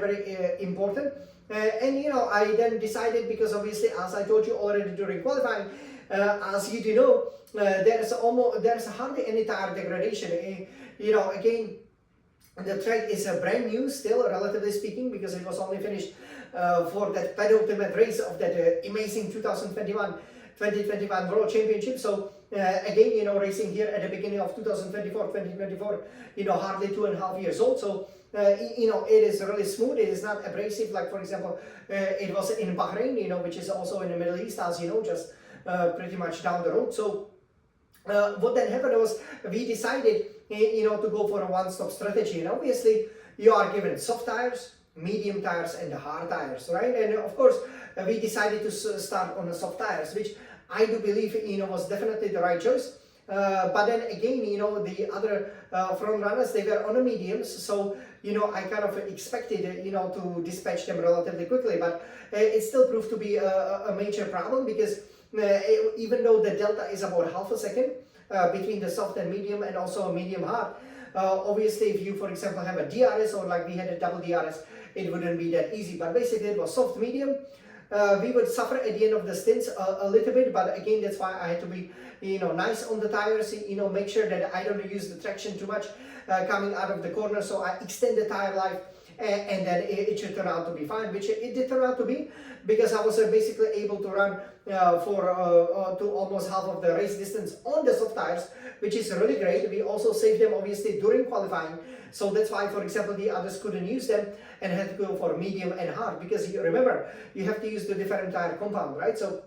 important. I then decided, because obviously, as I told you already during qualifying, as you do know, there's hardly any tire degradation. Again, the track is brand new still, relatively speaking, because it was only finished for that penultimate race of that amazing 2021 World Championship. So again, racing here at the beginning of 2024, hardly 2.5 years old. So it is really smooth. It is not abrasive like, for example, it was in Bahrain, which is also in the Middle East, as you know, just pretty much down the road. So what then happened was we decided, to go for a one-stop strategy. And obviously, you are given soft tires, medium tires, and the hard tires, right? And of course, we decided to start on the soft tires, which I do believe, was definitely the right choice. But then again, the other front runners, they were on the mediums, so I kind of expected to dispatch them relatively quickly, but it still proved to be a major problem, because even though the delta is about half a second between the soft and medium, and also a medium hard, obviously if you, for example, have a DRS, or like we had a double DRS, it wouldn't be that easy. But basically it was soft medium. We would suffer at the end of the stints a little bit, but again, that's why I had to be nice on the tires, make sure that I don't use the traction too much coming out of the corner. So I extend the tire life and then it should turn out to be fine, which it did turn out to be, because I was basically able to run to almost half of the race distance on the soft tires, which is really great. We also saved them obviously during qualifying, so that's why, for example, the others couldn't use them and had to go for medium and hard, because you remember, you have to use the different tire compound, right? So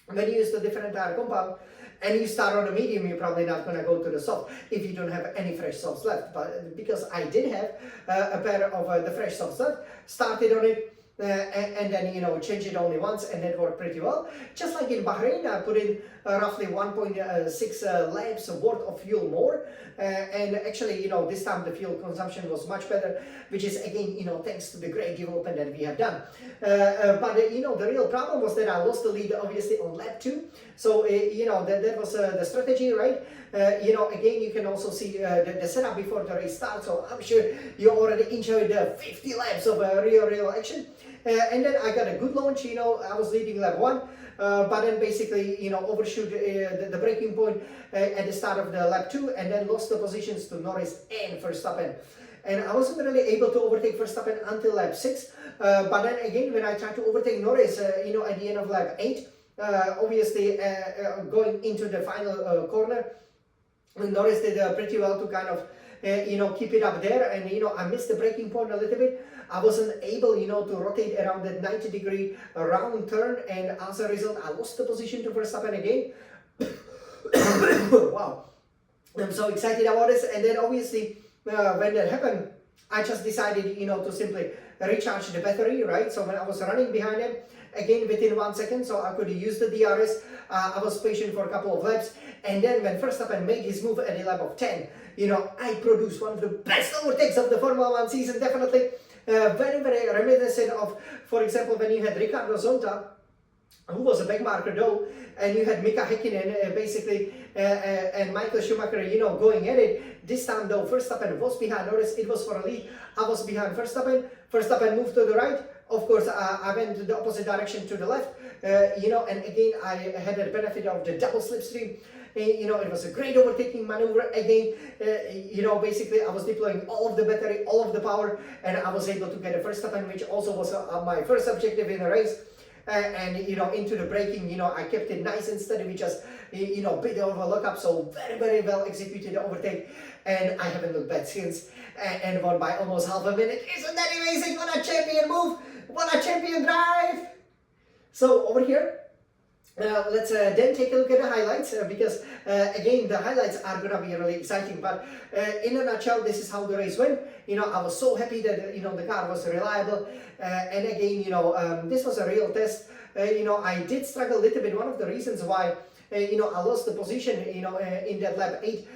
when you use the different tire compound and you start on a medium, you're probably not going to go to the soft if you don't have any fresh softs left. But because I did have a pair of the fresh softs left, started on it, and then, you know, change it only once, and it worked pretty well. Just like in Bahrain, I put in roughly 1.6 laps worth of fuel more, and actually, you know, this time the fuel consumption was much better, which is again, you know, thanks to the great development that we have done. But you know, the real problem was that I lost the lead obviously on lap 2. So you know, that was the strategy, right? You know, again, you can also see the setup before the race starts, so I'm sure you already enjoyed the 50 laps of real action. And then I got a good launch, you know, I was leading lap 1, but then basically, you know, overshoot the braking point at the start of the lap 2, and then lost the positions to Norris and Verstappen. And I wasn't really able to overtake Verstappen until lap 6, but then again, when I tried to overtake Norris, you know, at the end of lap 8, obviously going into the final corner, Norris did pretty well to kind of you know, keep it up there, and you know, I missed the braking point a little bit. I wasn't able, you know, to rotate around that 90-degree round turn, and as a result, I lost the position to Verstappen again. Wow, I'm so excited about this. And then obviously, when that happened, I just decided, you know, to simply recharge the battery, right? So when I was running behind him, again within 1 second, so I could use the DRS. I was patient for a couple of laps, and then when Verstappen made his move at the lap of 10, you know, I produced one of the best overtakes of the Formula 1 season, definitely. Very, very reminiscent of, for example, when you had Ricardo Zonta, who was a backmarker though, and you had Mika Hakkinen basically, and Michael Schumacher, you know, going at it. This time though, Verstappen was behind Norris, it was for a lead. I was behind Verstappen. Verstappen moved to the right. Of course, I went to the opposite direction to the left, you know, and again, I had the benefit of the double slipstream. You know, it was a great overtaking maneuver again. You know, basically I was deploying all of the battery, all of the power, and I was able to get a Verstappen, which also was my first objective in the race. And you know, into the braking, you know, I kept it nice and steady, we just, you know, bit of a lockup, so very, very well executed overtake, and I haven't looked back since, and won by almost half a minute. Isn't that amazing? What a champion move! What a champion drive! So over here, let's then take a look at the highlights, because again, the highlights are gonna be really exciting. But in a nutshell, this is how the race went. You know, I was so happy that you know, the car was reliable, and again, you know, this was a real test. You know, I did struggle a little bit. One of the reasons why you know, I lost the position, you know, in that lap 8,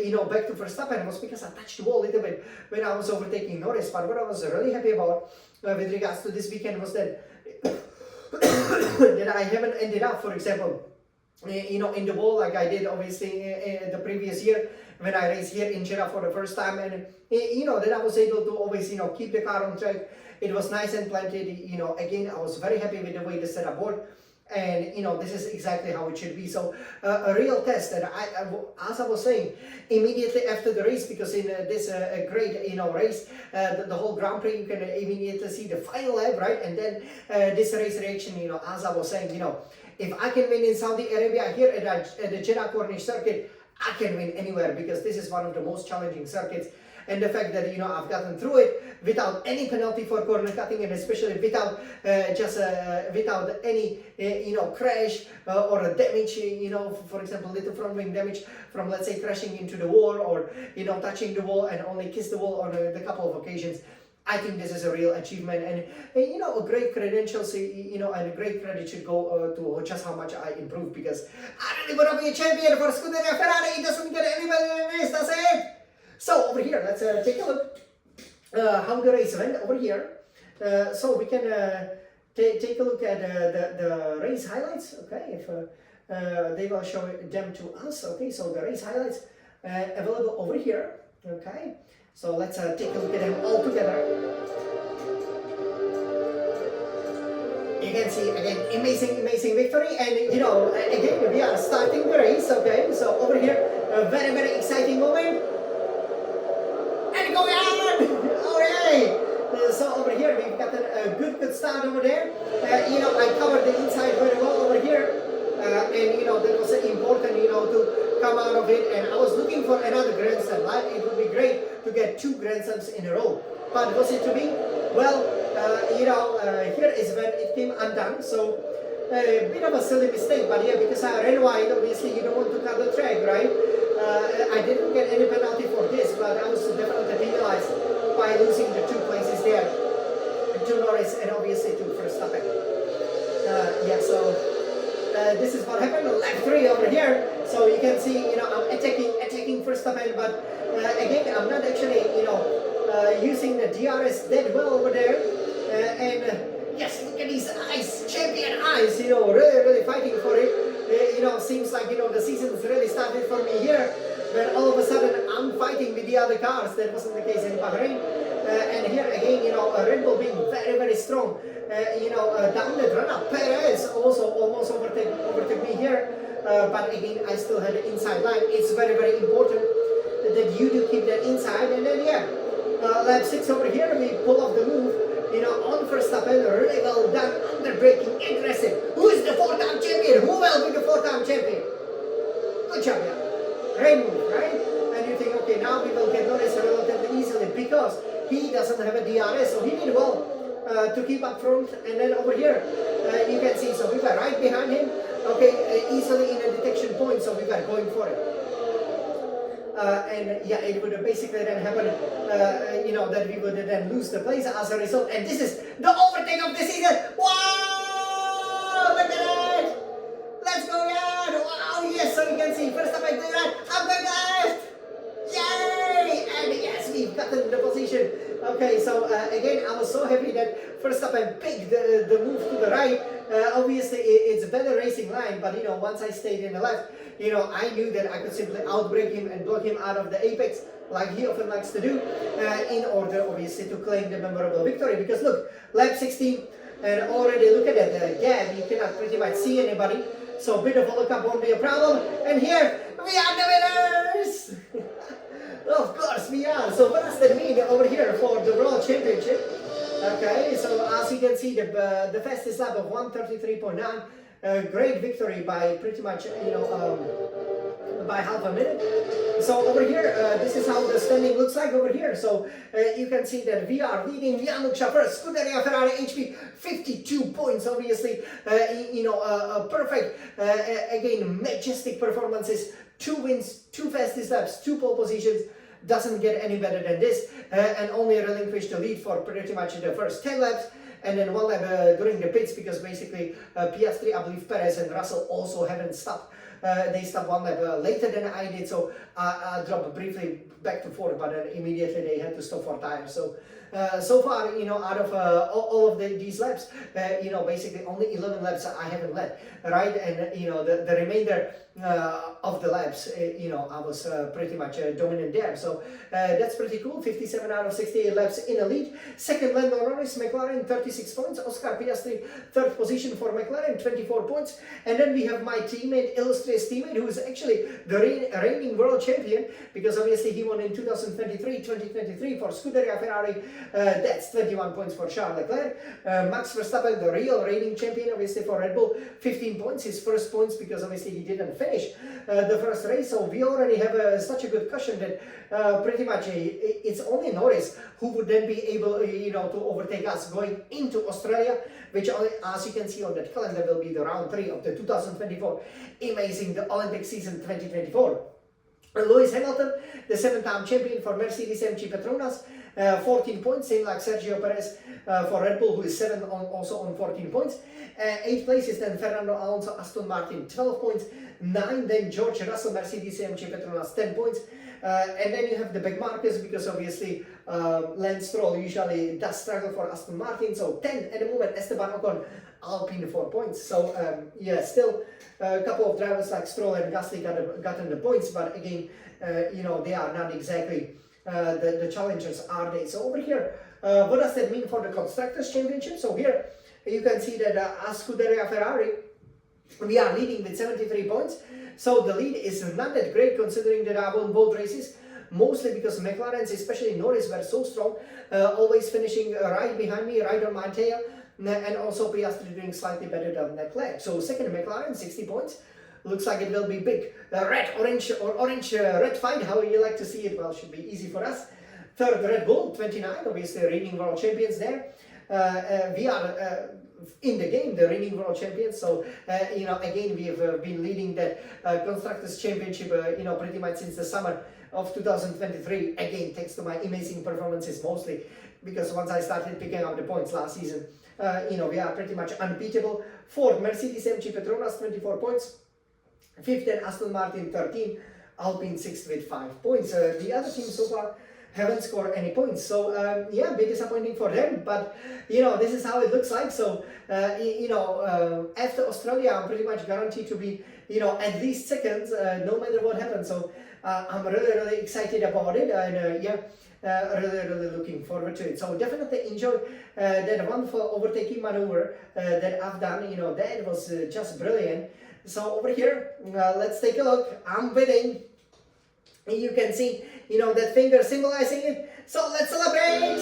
you know, back to Verstappen, was because I touched the wall a little bit when I was overtaking Norris. But what I was really happy about with regards to this weekend was that that I haven't ended up, for example, you know, in the wall like I did obviously the previous year when I raced here in Jeddah for the first time, and you know, that I was able to always, you know, keep the car on track. It was nice and planted, you know. Again, I was very happy with the way the setup worked, and you know, this is exactly how it should be. So a real test. And as I was saying, immediately after the race, because in this great, you know, race, the whole Grand Prix, you can immediately see the final lap, right? And then this race reaction, you know, as I was saying, you know, if I can win in Saudi Arabia here at the Jeddah Corniche Circuit, I can win anywhere, because this is one of the most challenging circuits. And the fact that, you know, I've gotten through it without any penalty for corner cutting, and especially without without any you know, crash or a damage, you know, for example, little front wing damage from, let's say, crashing into the wall, or you know, touching the wall and only kiss the wall on a couple of occasions. I think this is a real achievement, and you know, a great credentials, you know, and a great credit should go to just how much I improved, because I really want to be a champion for Scuderia Ferrari. It doesn't get any better than this. That's it. So over here, let's take a look how the race went over here. So we can take a look at the race highlights. Okay, if they will show them to us. Okay, so the race highlights available over here. Okay, so let's take a look at them all together. You can see again, amazing victory, and you know, again, we are starting the race. Okay, so over here, a very, very exciting moment. And going on! Alright! So over here we've got a good start over there. I covered the inside very well over here, and that was important, to come out of it. And I was looking for another Grand Slam. Right? It would be great to get 2 Grand Slams in a row. But was it to be? Well, here is when it came undone. So a bit of a silly mistake, but yeah, because I ran wide, obviously you don't want to cut the track, right? I didn't get any penalty for this, but I was definitely penalized by losing the 2 places there to Norris and obviously to Verstappen. This is what happened. Lap 3 over here. So you can see, I'm attacking Verstappen, but again, I'm not actually, using the DRS that well over there. Yes, look at these eyes, champion eyes, really fighting for it. Seems like, the season's really started for me here, but all of a sudden I'm fighting with the other cars. That wasn't the case in Bahrain. And here again, Red Bull being very, very strong. Down the run-up, Perez also almost overtook me here. But again, I still had the inside line. It's very, very important that you do keep that inside. And then, lap 6 over here, we pull off the move. On Verstappen, really well done, under braking, aggressive. Who is the 4-time champion? Who will be the 4-time champion? Good job, yeah. Great move, right? And you think, okay, now we will get Norris relatively easily because he doesn't have a DRS, so he did well to keep up front. And then over here, you can see, so we were right behind him, okay, easily in a detection point, so we were going for it. It would basically then happen, that we would then lose the place as a result. And this is the overtake of the season. Wow! Look at it! Let's go, yeah! Wow, yes! So you can see, first time I go right, I'm going left! Yay! And yes, we've gotten the position. Okay, so again, I was so happy that Verstappen picked the move to the right. Obviously, it's a better racing line, but once I stayed in the left, I knew that I could simply outbrake him and block him out of the apex, like he often likes to do, in order, obviously, to claim the memorable victory. Because look, lap 16, and already look at that gap, you cannot pretty much see anybody, so a bit of a cup won't be a problem. And here, we are the winners! Of course we are. So what does that mean over here for the World Championship? Okay, so as you can see, the fastest lap of 1:33.9, great victory by pretty much, by half a minute. So over here, this is how the standing looks like over here. So you can see that we are leading Januccia first, Scuderia Ferrari HP 52 points, obviously, perfect, again, majestic performances, 2 wins, 2 fastest laps, 2 pole positions. Doesn't get any better than this, and only relinquished the lead for pretty much the first 10 laps, and then 1 lap during the pits, because basically Piastri, I believe Perez and Russell also haven't stopped. They stopped 1 lap later than I did, so I dropped briefly back to 4th, but then immediately they had to stop for tires. So far, out of all of these laps, basically only 11 laps I haven't led, right? And the remainder of the laps, I was pretty much dominant there. So that's pretty cool. 57 out of 68 laps in the lead. Second, Lando Norris, McLaren, 36 points. Oscar Piastri, 3rd position for McLaren, 24 points. And then we have my teammate, illustrious teammate, who is actually the reigning world champion, because obviously he won in 2023 for Scuderia Ferrari. That's 21 points for Charles Leclerc. Max Verstappen, the real reigning champion, obviously for Red Bull, 15 points, his first points, because obviously he didn't finish the first race. So we already have such a good cushion that pretty much it's only Norris who would then be able, to overtake us going into Australia, which, as you can see on that calendar, will be the round 3 of the 2024 amazing the Olympic season 2024. Lewis Hamilton, the 7-time champion for Mercedes-AMG Petronas, 14 points, same like Sergio Perez for Red Bull, who is 7 also on 14 points. 8th place is then Fernando Alonso, Aston Martin, 12 points. 9, then George Russell, Mercedes-AMG Petronas, 10 points. And then you have the back markers, because obviously Lance Stroll usually does struggle for Aston Martin. So 10 at the moment, Esteban Ocon, Alpine, 4 points. So still a couple of drivers like Stroll and Gasly gotten the points, but again, they are not exactly the challengers, are they? So over here, what does that mean for the Constructors' Championship? So here you can see that as Scuderia Ferrari, we are leading with 73 points. So the lead is not that great, considering that I won both races. mostly because McLaren's, especially Norris, were so strong, always finishing right behind me, right on my tail, and also Piastri doing slightly better than Leclerc. So second McLaren, 60 points. Looks like it will be big red-orange or orange-red fight, however you like to see it. Well, should be easy for us. Third, Red Bull, 29, obviously reigning world champions there. We are in the game, the reigning world champions. So, you know, again, we have been leading the Constructors' Championship, you know, pretty much since the summer of 2023. Again, thanks to my amazing performances mostly, because once I started picking up the points last season, you know, we are pretty much unbeatable. Fourth, Mercedes-AMG Petronas, 24 points. Fifth, and Aston Martin, 13. Alpine, sixth with 5 points. The other teams so far haven't scored any points, so yeah, a bit disappointing for them, but you know, this is how it looks like. So you know, after Australia, I'm pretty much guaranteed to be, you know, at least second, no matter what happens. So I'm really excited about it, and yeah, really looking forward to it. So definitely enjoy that one for overtaking maneuver that I've done. You know, that was just brilliant. So over here, let's take a look. I'm winning. You can see, you know, that finger symbolizing it. So let's celebrate!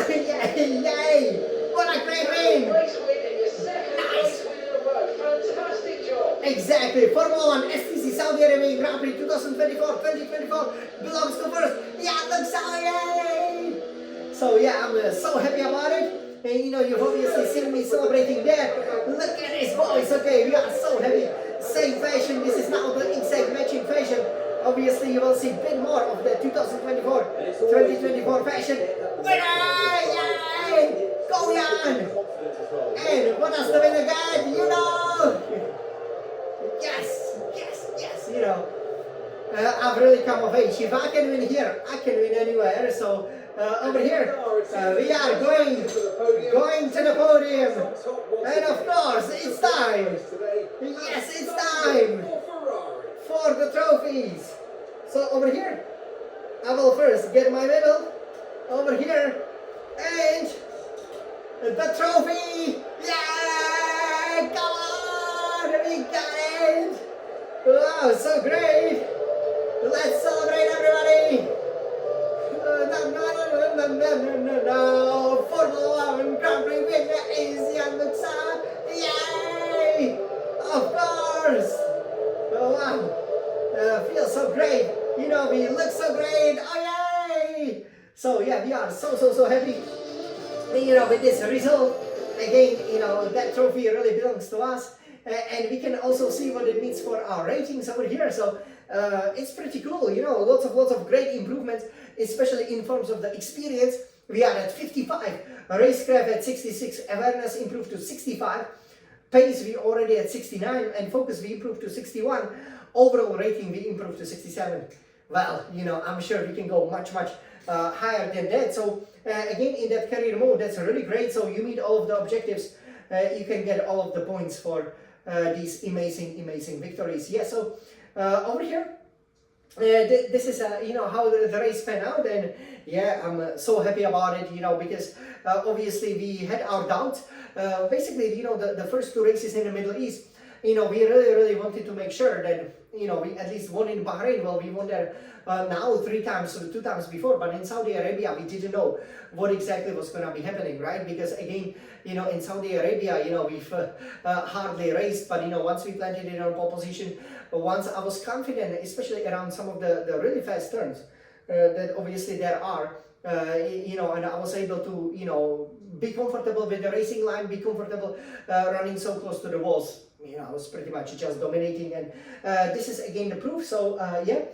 Yay! Yay! What a great win! Race win in your second race win in a row. Fantastic job. Exactly. Formula 1 STC Saudi Arabian Grand Prix 2024 belongs to first. Yeah, look, so yay! So yeah, I'm so happy about it. And you know, you've obviously seen me celebrating there. Look at this, boys. Okay, we are so happy. Same fashion. This is now the exact matching fashion. Obviously, you will see a bit more of the 2024 fashion. Winner! Yay! Go Jan! And what does the winner get? You know! Yes! Yes! Yes! You know, I've really come of age. If I can win here, I can win anywhere. So over here, we are going to the podium. And of course, it's time. Yes, it's time for the trophies. So over here, I will first get my medal. Over here, and the trophy. Yeah, come on, we got it. Wow, so great. Let's celebrate, everybody. No, Formula 1 Grand Prix winner is Jan Mika. Yay! Of course! Oh wow! Feels so great. You know, we look so great. Oh yay! So yeah, we are so happy. You know, with this result. Again, you know, that trophy really belongs to us, and we can also see what it means for our ratings over here. So it's pretty cool. You know, lots of great improvements, especially in terms of the experience. We are at 55. Racecraft at 66. Awareness improved to 65. Pace we already at 69, and focus we improved to 61. Overall rating we improved to 67. Well, you know, I'm sure we can go much higher than that. So again, in that career mode, that's really great. So you meet all of the objectives, you can get all of the points for these amazing victories. Yeah. So over here, this is you know, how the race pan out, and yeah, I'm so happy about it, you know, because obviously we had our doubts. Basically, you know, the first two races in the Middle East, you know, we really wanted to make sure that, you know, we at least won in Bahrain. Well, we won there now 3 times, 2 times before, but in Saudi Arabia we didn't know what exactly was going to be happening, right? Because again, you know, in Saudi Arabia, you know, we've hardly raced, but you know, once we planted it on pole position, once I was confident, especially around some of the really fast turns that obviously there are, you know, and I was able to, you know, be comfortable with the racing line, be comfortable running so close to the walls. You know, I was pretty much just dominating, and this is again the proof. So yeah,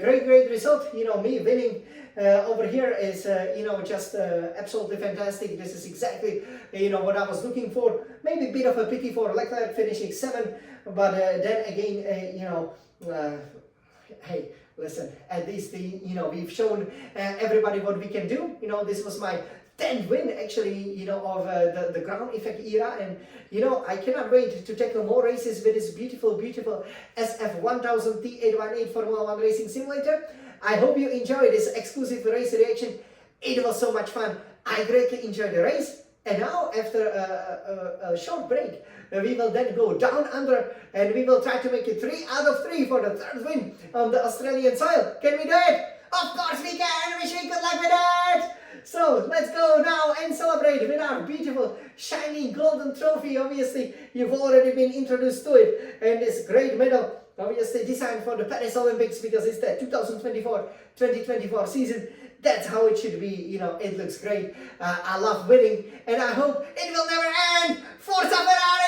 great result. You know, me winning over here is you know, just absolutely fantastic. This is exactly, you know, what I was looking for. Maybe a bit of a pity for Leclerc finishing 7, but then again, you know, hey, listen, at least you know, we've shown everybody what we can do. You know, this was my 10th win actually, you know, of the ground effect era, and you know, I cannot wait to tackle more races with this beautiful SF1000 T818 Formula 1 Racing Simulator. I hope you enjoyed this exclusive race reaction. It was so much fun. I greatly enjoyed the race, And now, after a short break, we will then go down under and we will try to make it 3 out of 3 for the 3rd win on the Australian soil. Can we do it? Of course we can! Wish we could like with that! So let's go now and celebrate with our beautiful shiny golden trophy. Obviously, you've already been introduced to it, and this great medal, obviously designed for the Paris Olympics because it's the 2024 season. That's how it should be, you know, it looks great. I love winning and I hope it will never end. Forza Ferrari!